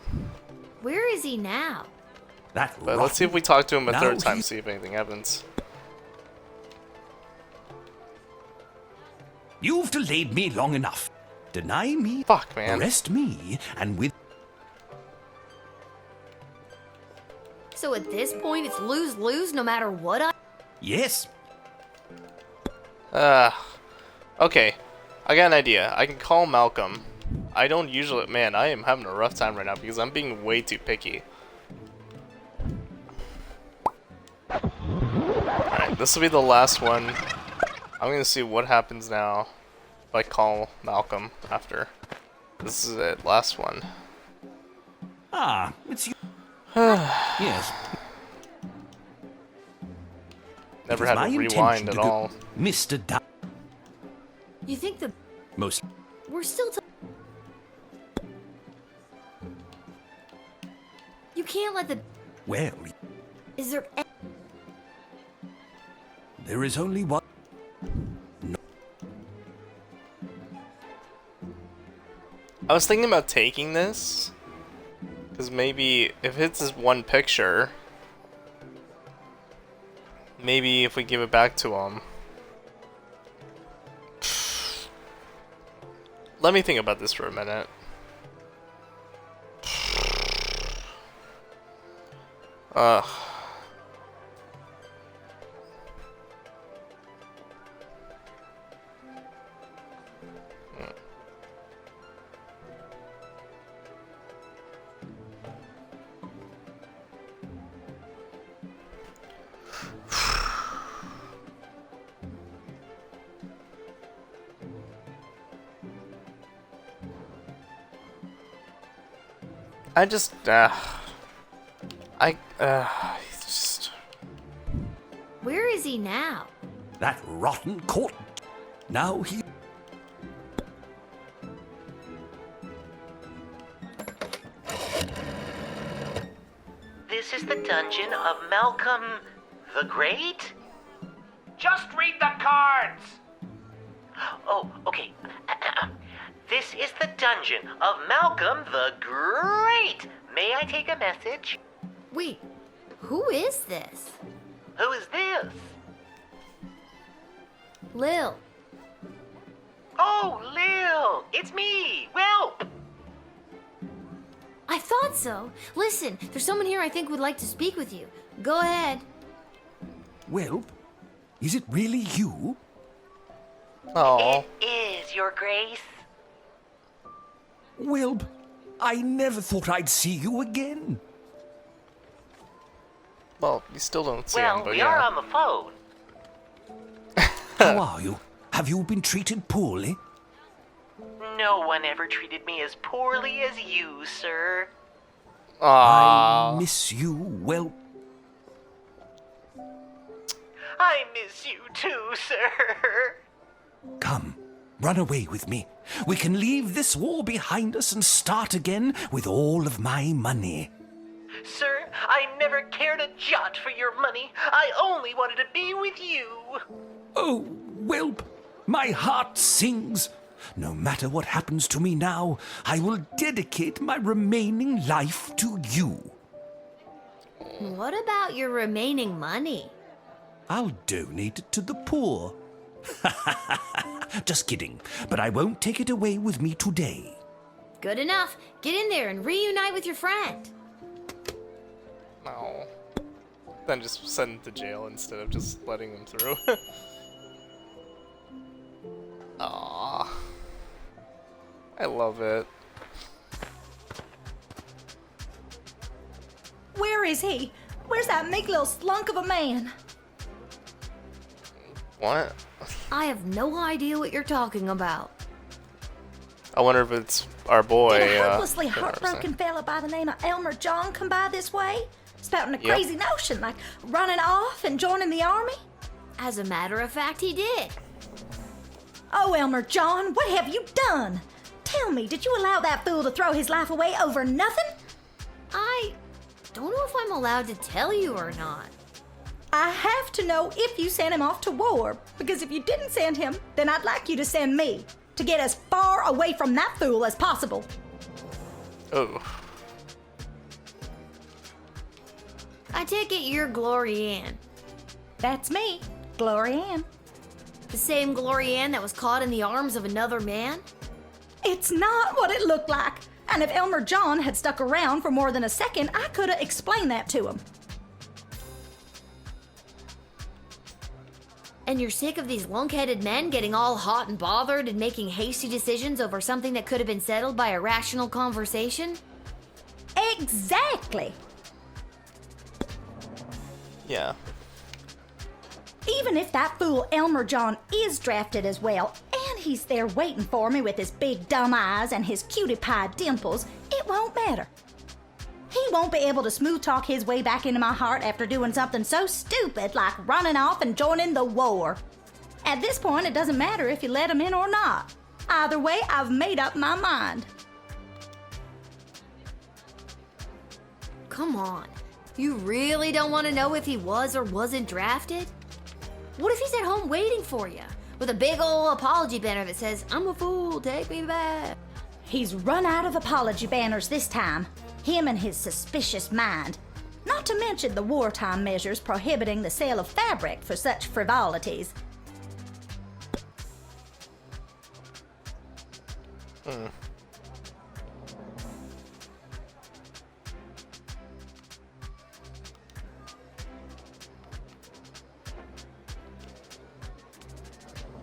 Where is he now? But let's see if we talk to him a Now third time, he- see if anything happens. You've delayed me long enough. Deny me. Fuck, man. Arrest me, and with. So at this point, it's lose-lose no matter what I. Yes. Okay. I got an idea. I can call Malcolm. I don't usually... Man, I am having a rough time right now because I'm being way too picky. Alright, this will be the last one. I'm gonna see what happens now if I call Malcolm after. This is it. Last one. Ah, it's you. Yes. Never It was had my to intention rewind to at go- all. Mr. Da. You think the. Most. We're still. You can't let the. Well, Is there? there is only one. I was thinking about taking this. Because maybe if it's this one picture, maybe if we give it back to him. Let me think about this for a minute. Ugh. I just, just... Where is he now? That rotten court. Now he. This is the dungeon of Malcolm the Great? Just read the cards! Oh, okay. This is the dungeon of Malcolm the Great. May I take a message? Wait, who is this? Who is this? Lil. Oh, Lil! It's me, Welp! I thought so. Listen, there's someone here I think would like to speak with you. Go ahead. Well, is it really you? Oh. It is, Your Grace. Well, I never thought I'd see you again. Well, you still don't see him, Well, but we are yeah. on the phone. How are you? Have you been treated poorly? No one ever treated me as poorly as you, sir. Aww. I miss you, well. I miss you too, sir. Come, run away with me. We can leave this war behind us and start again with all of my money. Sir, I never cared a jot for your money. I only wanted to be with you. Oh, Whelp, my heart sings. No matter what happens to me now, I will dedicate my remaining life to you. What about your remaining money? I'll donate it to the poor. Just kidding, but I won't take it away with me today. Good enough. Get in there and reunite with your friend. No. Then just send him to jail instead of just letting him through. Aww. I love it. Where is he? Where's that meek little slunk of a man? What? I have no idea what you're talking about. I wonder if it's our boy. Did a hopelessly Guardsman. heartbroken fella by the name of Elmer John come by this way? Spouting a Yep. crazy notion, like running off and joining the army? As a matter of fact, he did. Oh, Elmer John, what have you done? Tell me, did you allow that fool to throw his life away over nothing? I don't know if I'm allowed to tell you or not. I have to know if you sent him off to war, because if you didn't send him, then I'd like you to send me, to get as far away from that fool as possible. Oh. I take it you're Glory Ann. That's me, Glory Ann. The same Glory Ann that was caught in the arms of another man? It's not what it looked like. And if Elmer John had stuck around for more than a second, I could have explained that to him. And you're sick of these lunk-headed men getting all hot and bothered and making hasty decisions over something that could have been settled by a rational conversation? Exactly. Yeah. Even if that fool Elmer John is drafted as well, and he's there waiting for me with his big dumb eyes and his cutie pie dimples, it won't matter. He won't be able to smooth talk his way back into my heart after doing something so stupid like running off and joining the war. At this point, it doesn't matter if you let him in or not. Either way, I've made up my mind. Come on. You really don't want to know if he was or wasn't drafted? What if he's at home waiting for you with a big ol' apology banner that says, "I'm a fool, take me back"? He's run out of apology banners this time. Him and his suspicious mind. Not to mention the wartime measures prohibiting the sale of fabric for such frivolities.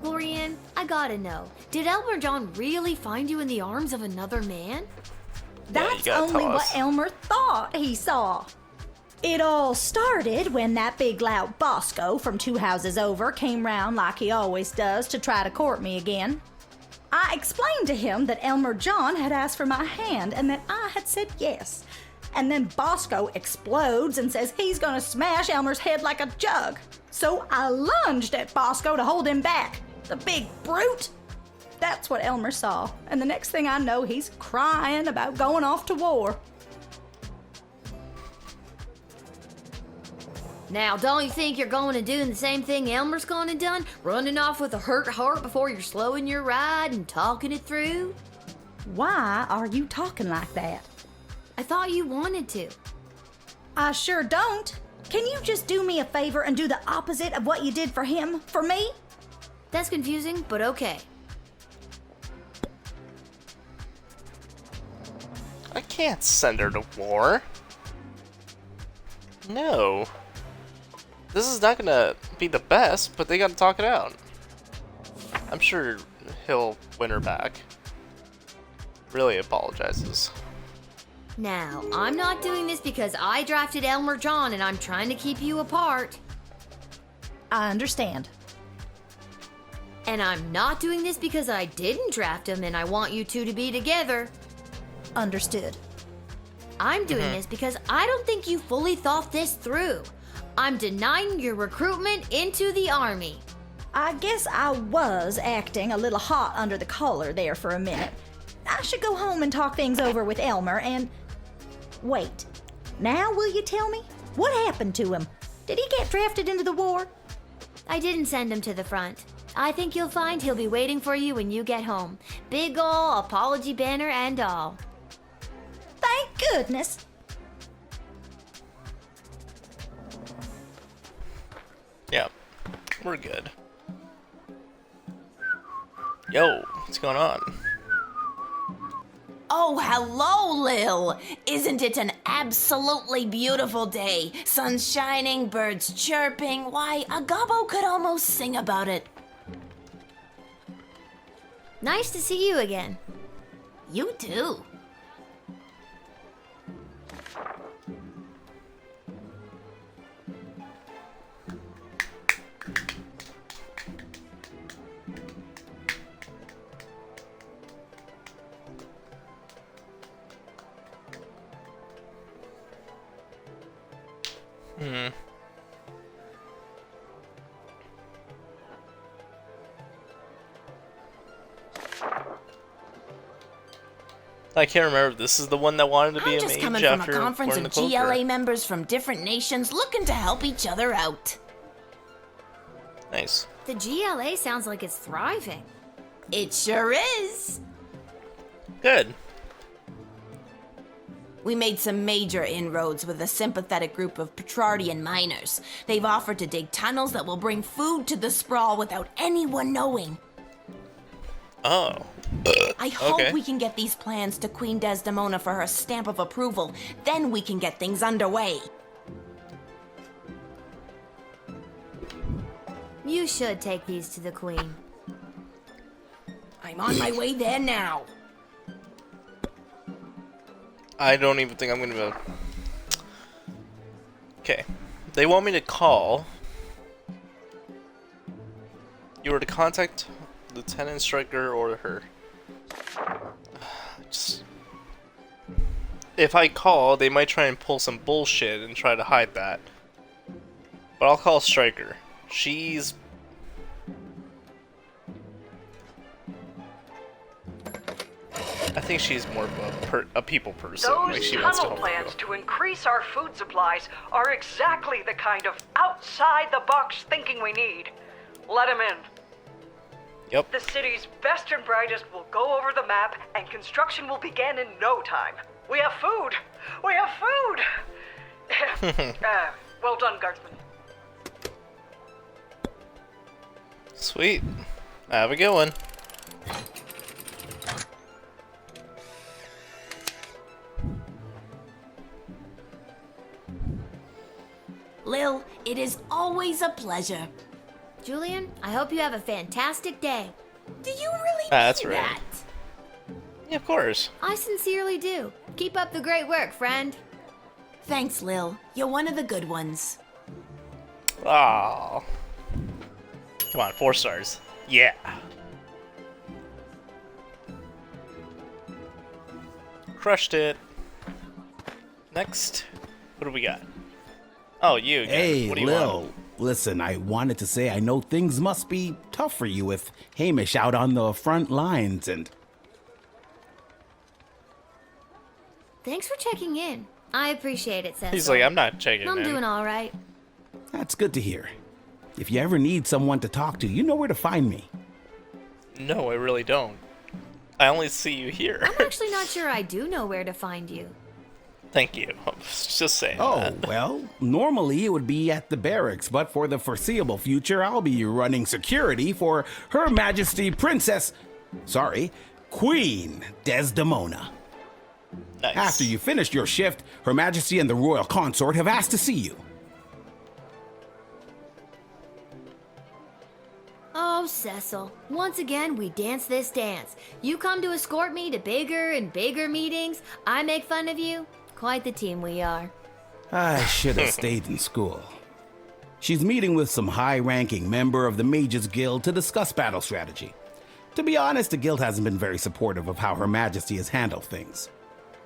Glory Ann, I gotta know. Did Elmer John really find you in the arms of another man? That's only what Elmer thought he saw. It all started when that big loud Bosco from 2 houses over came round like he always does to try to court me again. I explained to him that Elmer John had asked for my hand and that I had said yes. And then Bosco explodes and says he's gonna smash Elmer's head like a jug. So I lunged at Bosco to hold him back. The big brute! That's what Elmer saw, and the next thing I know, he's crying about going off to war. Now, don't you think you're going to do the same thing Elmer's gonna done? Running off with a hurt heart before you're slowing your ride and talking it through? Why are you talking like that? I thought you wanted to. I sure don't. Can you just do me a favor and do the opposite of what you did for him, for me? That's confusing, but okay. I can't send her to war. No. This is not gonna be the best, but they gotta talk it out. I'm sure he'll win her back. Really apologizes. Now, I'm not doing this because I drafted Elmer John and I'm trying to keep you apart. I understand. And I'm not doing this because I didn't draft him and I want you two to be together. Understood. I'm doing this because I don't think you fully thought this through. I'm denying your recruitment into the army. I guess I was acting a little hot under the collar there for a minute. I should go home and talk things over with Elmer and... Wait. Now will you tell me? What happened to him? Did he get drafted into the war? I didn't send him to the front. I think you'll find he'll be waiting for you when you get home. Big ol' apology banner and all. Thank goodness. Yeah, we're good. Yo, what's going on? Oh, hello, Lil! Isn't it an absolutely beautiful day? Sun shining, birds chirping. Why, a gobbo could almost sing about it. Nice to see you again. You too. I can't remember if this is the one that wanted to be I'm a just mage coming from a after conference wearing of the cloak, or- GLA members from different nations looking to help each other out. Nice. The GLA sounds like it's thriving. It sure is. Good. We made some major inroads with a sympathetic group of Petrardian miners. They've offered to dig tunnels that will bring food to the sprawl without anyone knowing. Oh. I hope Okay. we can get these plans to Queen Desdemona for her stamp of approval. Then we can get things underway. You should take these to the Queen. I'm on my way there now. I don't even think I'm gonna be able... Okay. They want me to call. You were to contact Lieutenant Striker or her. Just... If I call, they might try and pull some bullshit and try to hide that. But I'll call Striker. She's... I think she's more of a people person. Those Like she wants to tunnel help plans people. to increase our food supplies are exactly the kind of outside-the-box thinking we need. Let him in. Yep. The city's best and brightest will go over the map, and construction will begin in no time. We have food! We have food! Well done, Guardsman. Sweet. Have a good one. Lil, it is always a pleasure. Julian, I hope you have a fantastic day. Do you really That's mean right. that? Yeah, of course. I sincerely do. Keep up the great work, friend. Thanks, Lil. You're one of the good ones. Aww. Come on, 4 stars. Yeah. Crushed it. Next. What do we got? Oh, you again. Hey, what do you Lil. want? Listen, I wanted to say I know things must be tough for you with Hamish out on the front lines and... Thanks for checking in. I appreciate it, Cecil. He's like, I'm not checking I'm in. doing all right. That's good to hear. If you ever need someone to talk to, you know where to find me. No, I really don't. I only see you here. I'm actually not sure I do know where to find you. Thank you. I was just saying Oh, that. well, normally it would be at the barracks, but for the foreseeable future, I'll be running security for Her Majesty Queen Desdemona. Nice. After you finish your shift, Her Majesty and the Royal Consort have asked to see you. Oh, Cecil. Once again, we dance this dance. You come to escort me to bigger and bigger meetings. I make fun of you. Quite the team we are. I should have stayed in school. She's meeting with some high-ranking member of the Mages Guild to discuss battle strategy. To be honest, the guild hasn't been very supportive of how Her Majesty has handled things.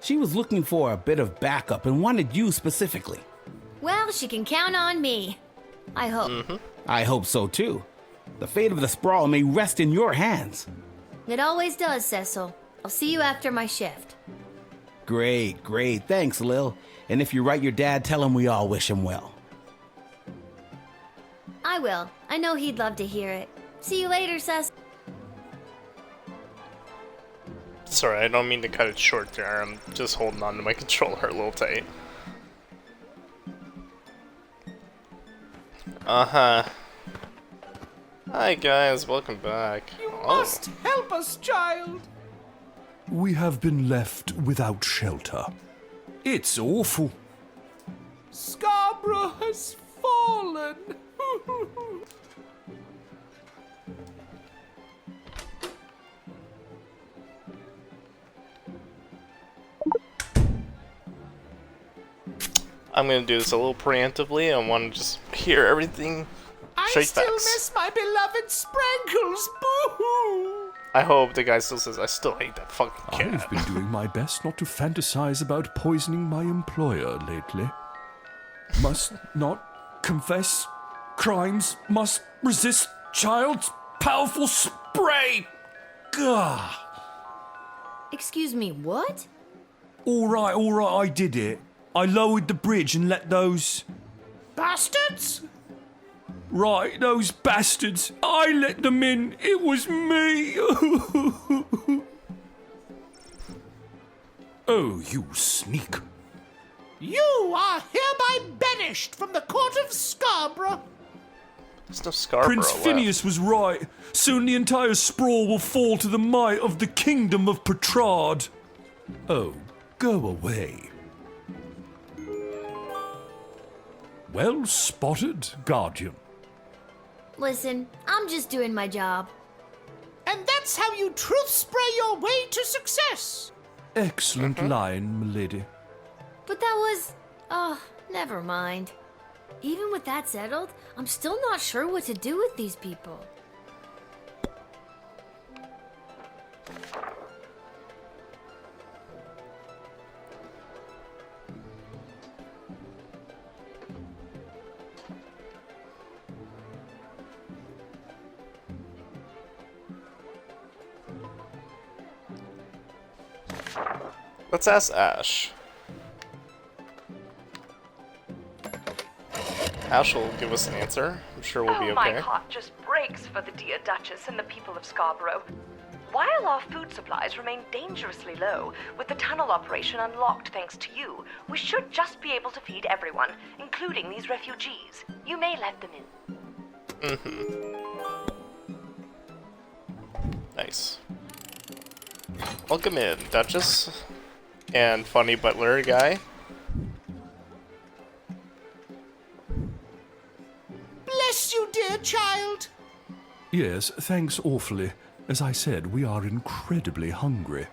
She was looking for a bit of backup and wanted you specifically. Well, she can count on me. I hope. I hope so too. The fate of the sprawl may rest in your hands. It always does, Cecil. I'll see you after my shift. Great, great. Thanks, Lil. And if you write your dad, tell him we all wish him well. I will. I know he'd love to hear it. See you later, Cecil. Sorry, I don't mean to cut it short there. I'm just holding on to my controller a little tight. Uh-huh. Hi guys, welcome back. You must help us, child. We have been left without shelter. It's awful. Scarborough has fallen. I'm gonna do this a little preemptively. I want to just hear everything straight facts. miss my beloved Sprankles. Boo-hoo! I hope the guy still says, I still hate that fucking cat. I've been doing my best not to fantasize about poisoning my employer lately. Must not confess crimes, must resist child's powerful spray. Gah. Excuse me, what? All right, I did it. I lowered the bridge and let those... Bastards? Right, those bastards. I let them in. It was me. Oh, you sneak. You are hereby banished from the court of Scarborough. There's no Scarborough Prince Phineas was right. Soon the entire sprawl will fall to the might of the kingdom of Petrard. Oh, go away. Well spotted, Guardian. Listen, I'm just doing my job. And that's how you truth spray your way to success. Excellent line, milady. But that was... Oh, never mind. Even with that settled, I'm still not sure what to do with these people. Let's ask Ash. Ash will give us an answer. I'm sure we'll be okay. My heart just breaks for the dear Duchess and the people of Scarborough. While our food supplies remain dangerously low, with the tunnel operation unlocked thanks to you, we should just be able to feed everyone, including these refugees. You may let them in. Nice. Welcome in, Duchess. And funny butler guy. Bless you, dear child. Yes, thanks awfully. As I said, we are incredibly hungry.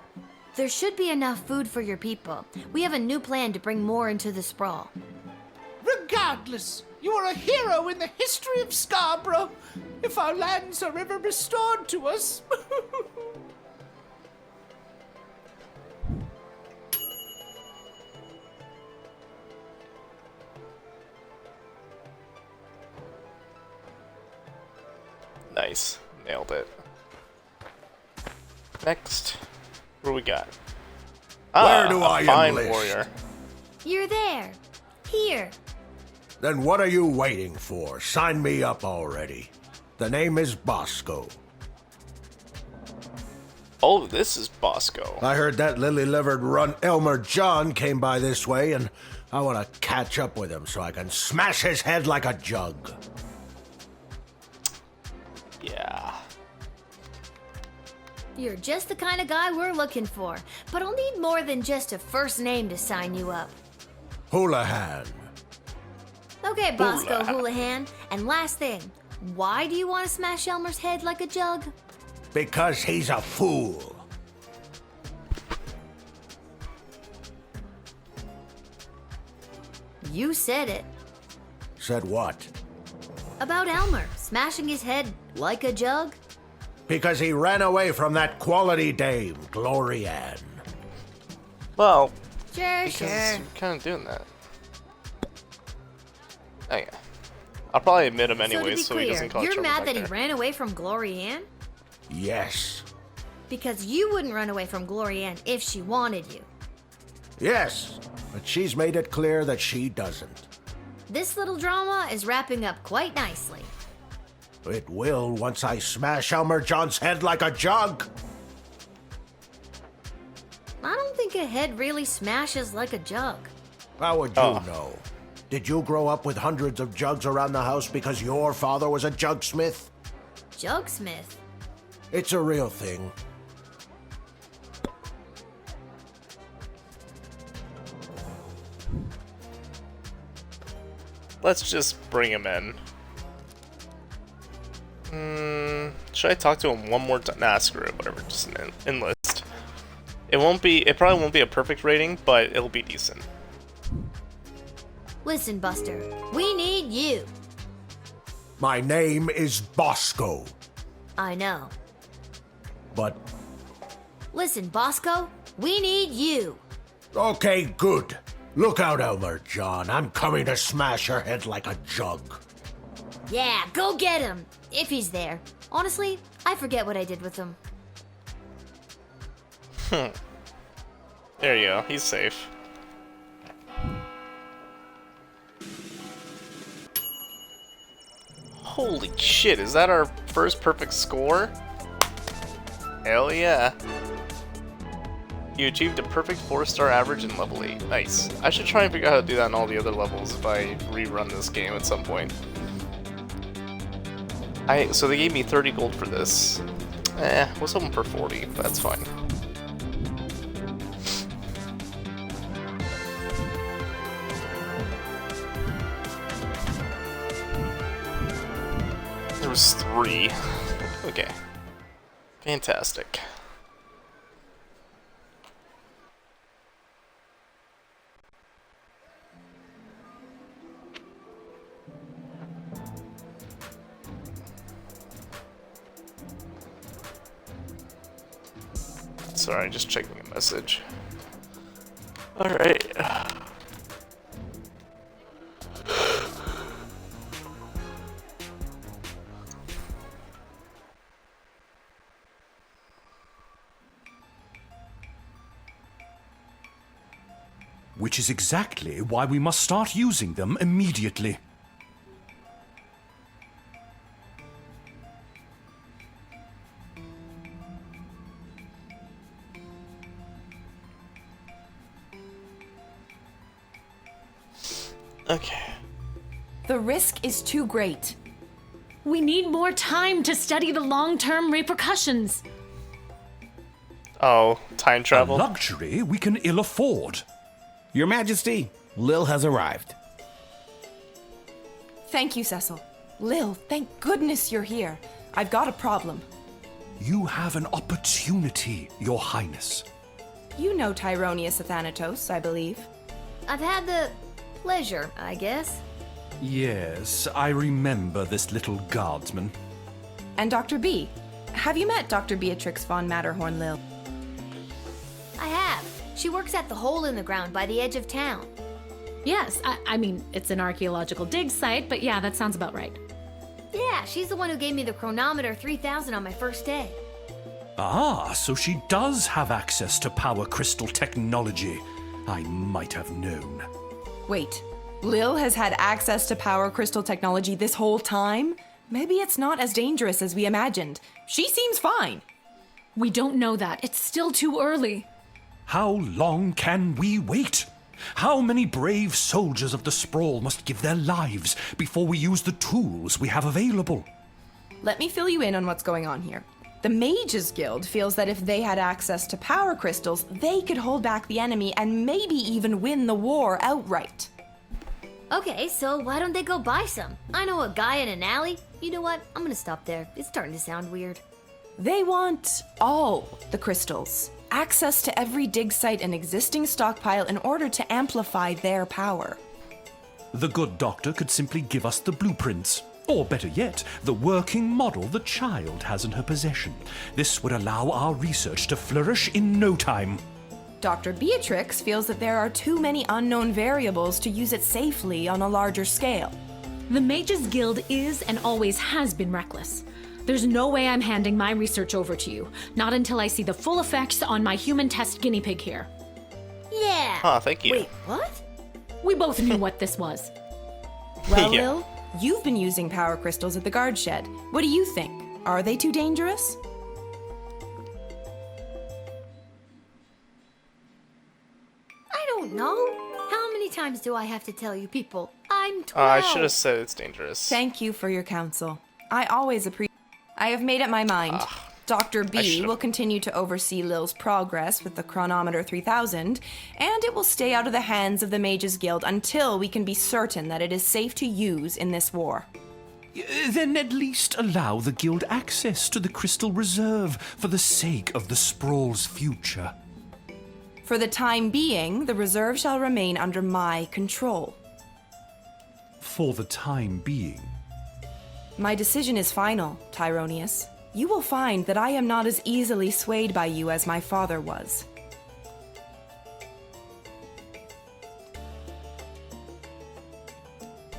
There should be enough food for your people. We have a new plan to bring more into the sprawl. Regardless, you are a hero in the history of Scarborough. If our lands are ever restored to us. Nice. Nailed it. Next. What do we got? Where do I fine enlist? warrior. You're there. Here. Then what are you waiting for? Sign me up already. The name is Bosco. Oh, this is Bosco. I heard that lily-livered runt Elmer John came by this way, and I want to catch up with him so I can smash his head like a jug. Yeah. You're just the kind of guy we're looking for, but I'll need more than just a first name to sign you up. Houlihan. Okay, Bosco Houlihan. And last thing, why do you want to smash Elmer's head like a jug? Because he's a fool. You said it. Said what? About Elmer smashing his head like a jug? Because he ran away from that quality dame, Glory Ann. Well, Sure, because sure. you're kind of doing that. Oh, yeah. I'll probably admit him anyways, so so to be he clear, doesn't cause you're trouble mad back that he there. ran away from Glory Ann? Yes. Because you wouldn't run away from Glory Ann if she wanted you. Yes, but she's made it clear that she doesn't. This little drama is wrapping up quite nicely. It will once I smash Elmer John's head like a jug. I don't think a head really smashes like a jug. How would you know? Did you grow up with hundreds of jugs around the house because your father was a jugsmith? Jugsmith? It's a real thing. Let's just bring him in. Should I talk to him one more time? Nah, screw it, whatever, just an enlist. It probably won't be a perfect rating, but it'll be decent. Listen, Buster, we need you. My name is Bosco, I know. but Listen, Bosco, we need you. okay, good. Look out, Elmer John. I'm coming to smash your head like a jug. Yeah, go get him, if he's there. Honestly, I forget what I did with him. There you go, he's safe. Holy shit, is that our first perfect score? Hell yeah. You achieved a perfect 4-star average in level 8. Nice. I should try and figure out how to do that in all the other levels if I rerun this game at some point. So they gave me 30 gold for this. I was hoping for 40, but that's fine. There was 3. Okay. Fantastic. Sorry, just checking a message. Alright. Which is exactly why we must start using them immediately. Okay. The risk is too great. We need more time to study the long-term repercussions. Oh, time travel? A luxury we can ill afford. Your Majesty, Lil has arrived. Thank you, Cecil. Lil, thank goodness you're here. I've got a problem. You have an opportunity, Your Highness. You know Tyronius Athanatos, I believe. I've had the pleasure, I guess. Yes, I remember this little guardsman. And Dr. B. Have you met Dr. Beatrix von Matterhorn, Lil? I have. She works at the hole in the ground by the edge of town. Yes, I mean, it's an archaeological dig site, but yeah, that sounds about right. Yeah, she's the one who gave me the chronometer 3000 on my first day. Ah, so she does have access to power crystal technology. I might have known. Wait, Lil has had access to power crystal technology this whole time? Maybe it's not as dangerous as we imagined. She seems fine. We don't know that. It's still too early. How long can we wait? How many brave soldiers of the Sprawl must give their lives before we use the tools we have available? Let me fill you in on what's going on here. The Mages Guild feels that if they had access to power crystals, they could hold back the enemy and maybe even win the war outright. Okay, so why don't they go buy some? I know a guy in an alley. You know what? I'm gonna stop there. It's starting to sound weird. They want all the crystals. Access to every dig site and existing stockpile in order to amplify their power. The good doctor could simply give us the blueprints. Or better yet, the working model the child has in her possession. This would allow our research to flourish in no time. Dr. Beatrix feels that there are too many unknown variables to use it safely on a larger scale. The Mages Guild is and always has been reckless. There's no way I'm handing my research over to you, not until I see the full effects on my human test guinea pig here. Yeah. Oh, thank you. Wait, what? We both knew what this was. Well, Yeah. Lil, you've been using power crystals at the guard shed. What do you think? Are they too dangerous? I don't know. How many times do I have to tell you people? I'm 12. I should have said it's dangerous. Thank you for your counsel. I always appreciate. I have made up my mind. Dr. B should've- will continue to oversee Lil's progress with the chronometer 3000, and it will stay out of the hands of the Mages Guild until we can be certain that it is safe to use in this war. Then at least allow the guild access to the crystal reserve for the sake of the Sprawl's future. For the time being, the reserve shall remain under my control. for the time being. My decision is final, Tyronius. You will find that I am not as easily swayed by you as my father was.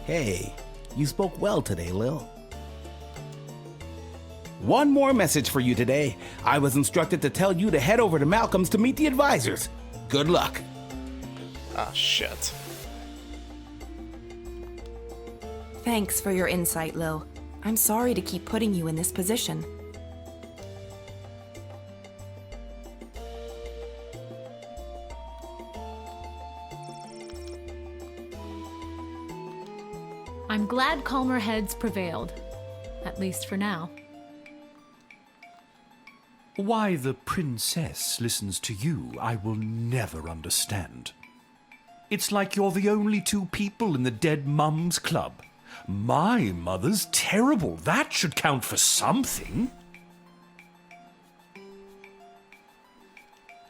Hey, you spoke well today, Lil. One more message for you today. I was instructed to tell you to head over to Malcolm's to meet the advisors. Good luck. Ah, shit. Thanks for your insight, Lil. I'm sorry to keep putting you in this position. I'm glad calmer heads prevailed. At least for now. Why the princess listens to you, I will never understand. It's like you're the only two people in the Dead Mums Club. My mother's terrible. That should count for something.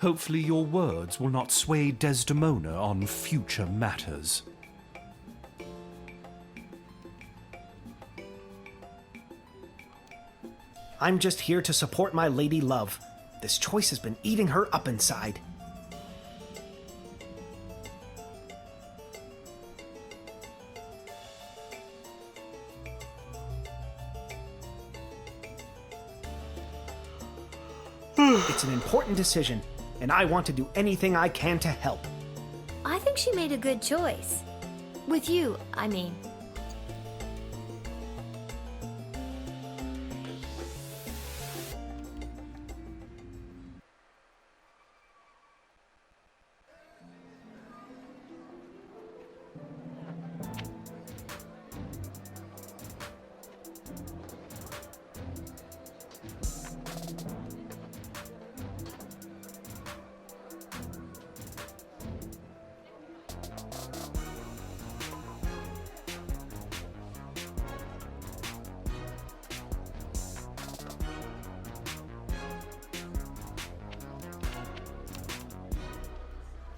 Hopefully your words will not sway Desdemona on future matters. I'm just here to support my lady love. This choice has been eating her up inside. It's an important decision, and I want to do anything I can to help. I think she made a good choice. With you, I mean.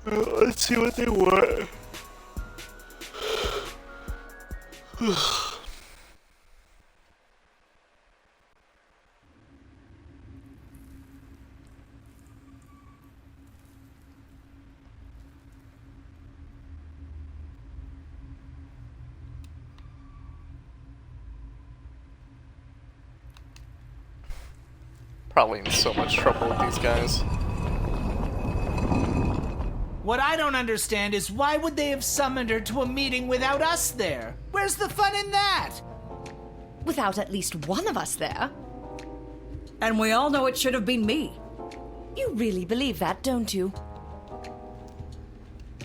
Let's see what they want. Probably in so much trouble with these guys. What I don't understand is why would they have summoned her to a meeting without us there? Where's the fun in that? Without at least one of us there. And we all know it should have been me. You really believe that, don't you?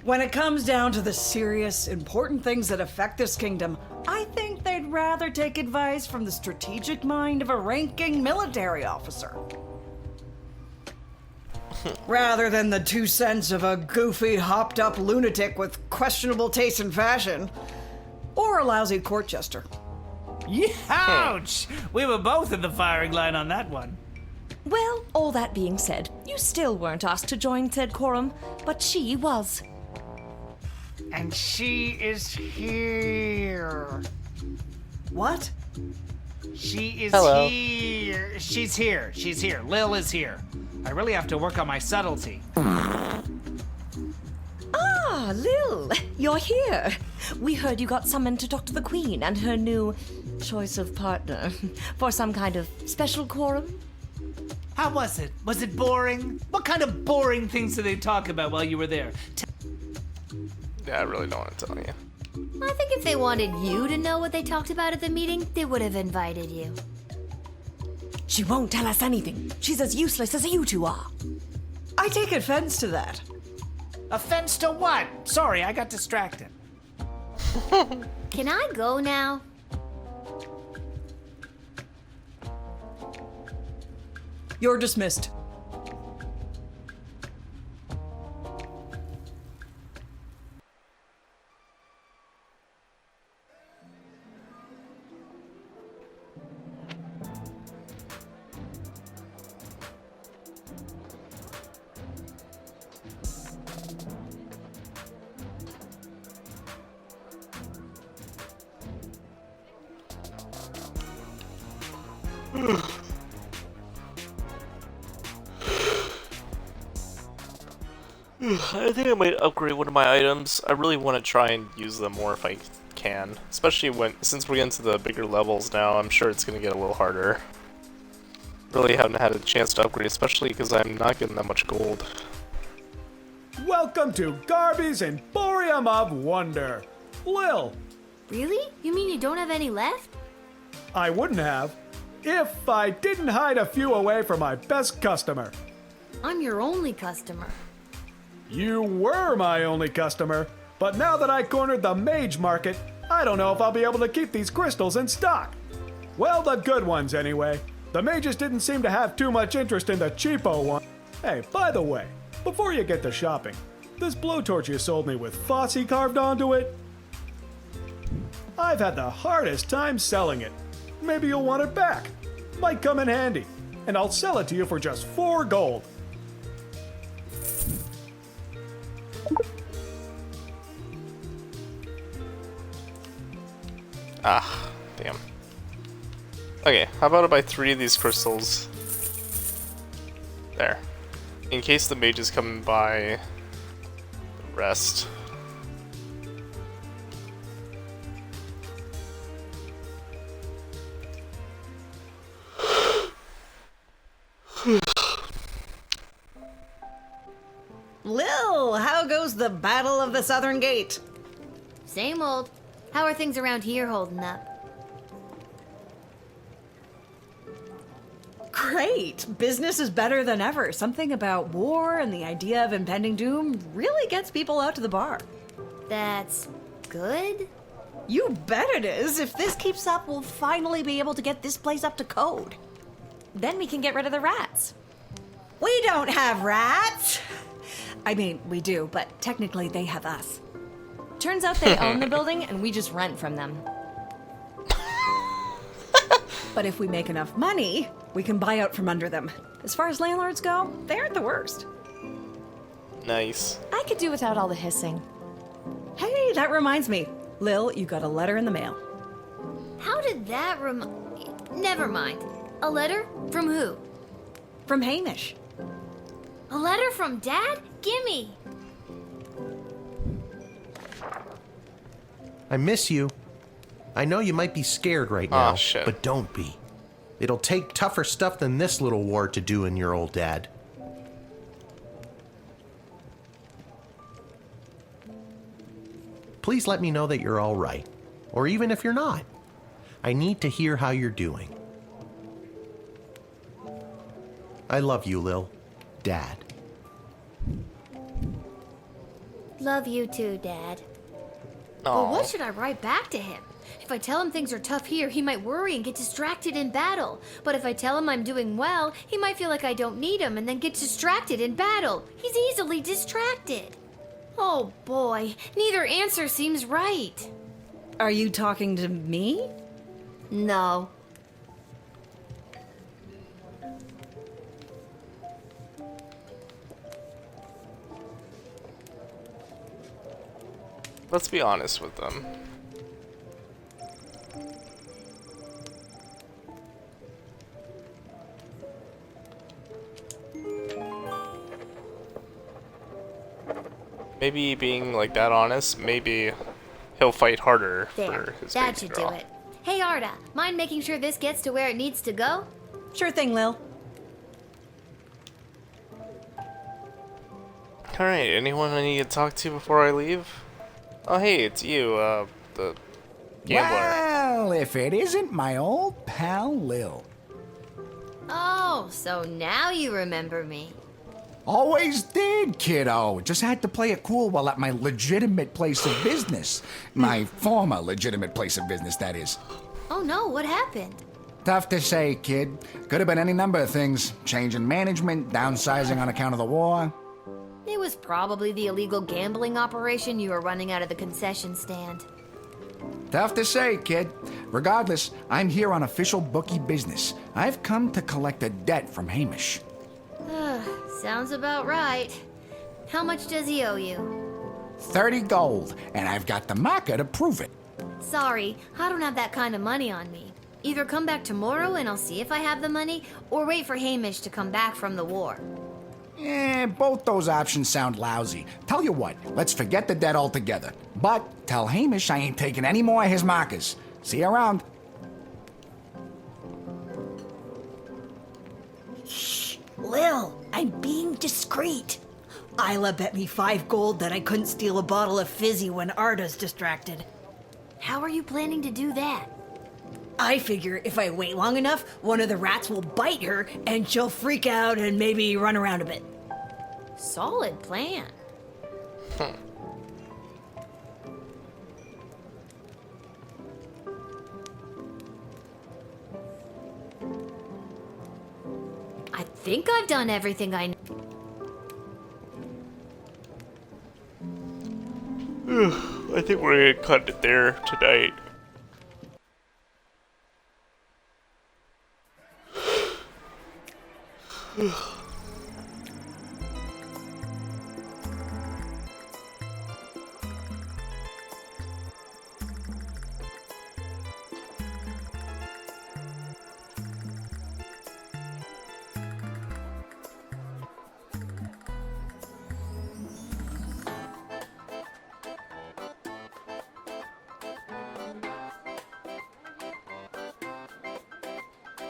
When it comes down to the serious, important things that affect this kingdom, I think they'd rather take advice from the strategic mind of a ranking military officer. Rather than the 2 cents of a goofy, hopped-up lunatic with questionable taste in fashion. Or a lousy court jester. Ouch! We were both in the firing line on that one. Well, all that being said, you still weren't asked to join said quorum, but she was. And she is here. What? She is Hello. here. She's here. She's here. Lil is here. I really have to work on my subtlety. Ah, Lil, you're here. We heard you got summoned to talk to the Queen and her new choice of partner for some kind of special quorum. How was it? Was it boring? What kind of boring things did they talk about while you were there? Yeah, I really don't want to tell you. I think if they wanted you to know what they talked about at the meeting, they would have invited you. She won't tell us anything. She's as useless as you two are. I take offense to that. Offense to what? Sorry, I got distracted. Can I go now? You're dismissed. I think I might upgrade one of my items. I really want to try and use them more if I can. Especially since we're getting to the bigger levels now, I'm sure it's going to get a little harder. Really haven't had a chance to upgrade, especially because I'm not getting that much gold. Welcome to Garby's Emporium of Wonder. Lil. Really? You mean you don't have any left? I wouldn't have if I didn't hide a few away for my best customer. I'm your only customer. You were my only customer, but now that I cornered the mage market, I don't know if I'll be able to keep these crystals in stock. Well, the good ones anyway. The mages didn't seem to have too much interest in the cheapo one. Hey, by the way, before you get to shopping, this blowtorch you sold me with Fosse carved onto it, I've had the hardest time selling it. Maybe you'll want it back. Might come in handy. And I'll sell it to you for just 4 gold. Ah, damn. Okay, how about I buy 3 of these crystals? There. In case the mages come by the rest. Lil, how goes the Battle of the Southern Gate? Same old. How are things around here holding up? Great! Business is better than ever. Something about war and the idea of impending doom really gets people out to the bar. That's good? You bet it is. If this keeps up, we'll finally be able to get this place up to code. Then we can get rid of the rats. We don't have rats! I mean, we do, but technically they have us. Turns out they own the building and we just rent from them. But if we make enough money, we can buy out from under them. As far as landlords go, they aren't the worst. Nice. I could do without all the hissing. Hey, that reminds me. Lil, you got a letter in the mail. How did that Never mind. A letter? From who? From Hamish. A letter from Dad? Gimme! I miss you. I know you might be scared right Aw, now, shit. but don't be. It'll take tougher stuff than this little war to do in your old dad. Please let me know that you're all right, or even if you're not. I need to hear how you're doing. I love you, Lil. Dad. Love you too, Dad. But Aw. what should I write back to him? If I tell him things are tough here, he might worry and get distracted in battle. But if I tell him I'm doing well, he might feel like I don't need him and then get distracted in battle. He's easily distracted. Oh boy, neither answer seems right. Are you talking to me? No. Let's be honest with them. Maybe being like that honest, maybe he'll fight harder for There, his that baby should girl. do it. Hey Arda, mind making sure this gets to where it needs to go? Sure thing, Lil. Alright, anyone I need to talk to before I leave? Oh hey, it's you, the gambler. Well, if it isn't my old pal Lil. Oh, so now you remember me. Always did, kiddo. Just had to play it cool while at my legitimate place of business. My former legitimate place of business, that is. Oh no, what happened? Tough to say, kid. Could have been any number of things. Change in management, downsizing on account of the war. It was probably the illegal gambling operation you were running out of the concession stand. Tough to say, kid. Regardless, I'm here on official bookie business. I've come to collect a debt from Hamish. Sounds about right. How much does he owe you? 30 gold, and I've got the marker to prove it. Sorry, I don't have that kind of money on me. Either come back tomorrow and I'll see if I have the money, or wait for Hamish to come back from the war. Both those options sound lousy. Tell you what, let's forget the debt altogether. But tell Hamish I ain't taking any more of his markers. See you around. Shh, Lil, I'm being discreet. Isla bet me 5 gold that I couldn't steal a bottle of fizzy when Arda's distracted. How are you planning to do that? I figure if I wait long enough, one of the rats will bite her and she'll freak out and maybe run around a bit. Solid plan. I think I've done everything I know. I think we're gonna cut it there tonight.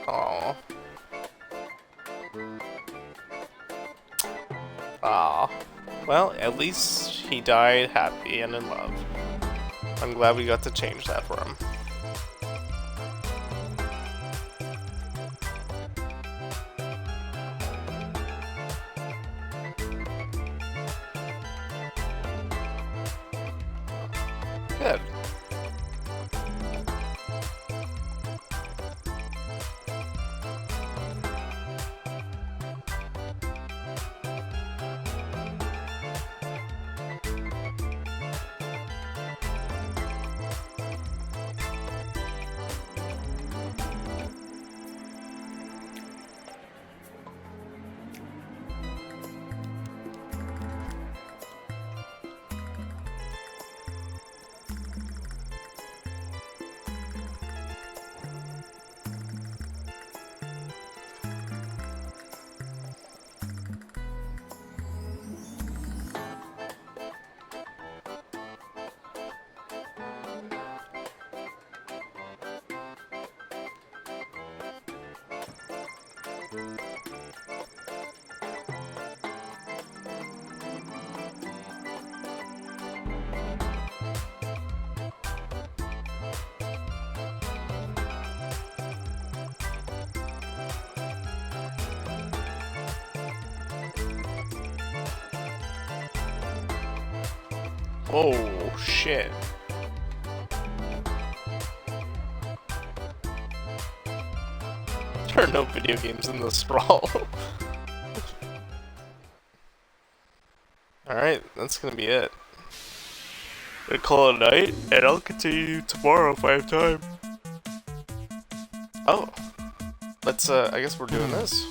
Aww. Ah. Well, at least he died happy and in love. I'm glad we got to change that for him. Good. Oh, shit. There are no video games in this sprawl. Alright, that's gonna be it. Gonna call it a night, and I'll continue tomorrow if I have time. Oh. Let's, I guess we're doing this.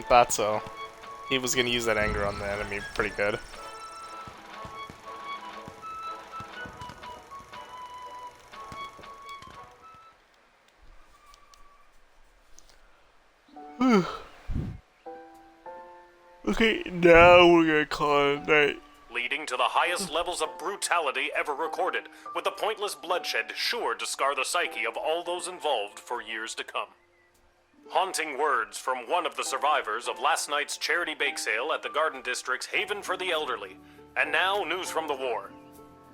Thought so. He was gonna use that anger on the enemy pretty good. Okay, now we're gonna call it a night. Leading to the highest levels of brutality ever recorded, with the pointless bloodshed sure to scar the psyche of all those involved for years to come. Haunting words from one of the survivors of last night's charity bake sale at the Garden District's Haven for the Elderly. And now, news from the war.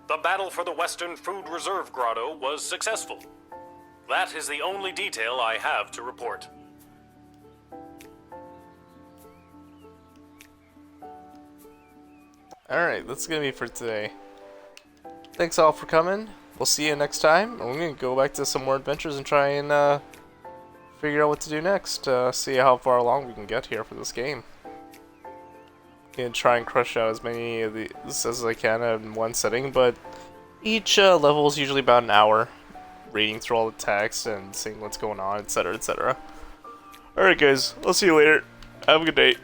The battle for the Western Food Reserve Grotto was successful. That is the only detail I have to report. Alright, that's gonna be for today. Thanks all for coming. We'll see you next time. I'm gonna go back to some more adventures and try and figure out what to do next. See how far along we can get here for this game. And try and crush out as many of these as I can in one sitting, but each level is usually about an hour, reading through all the text and seeing what's going on, etc., etc. Alright guys, I'll see you later. Have a good day.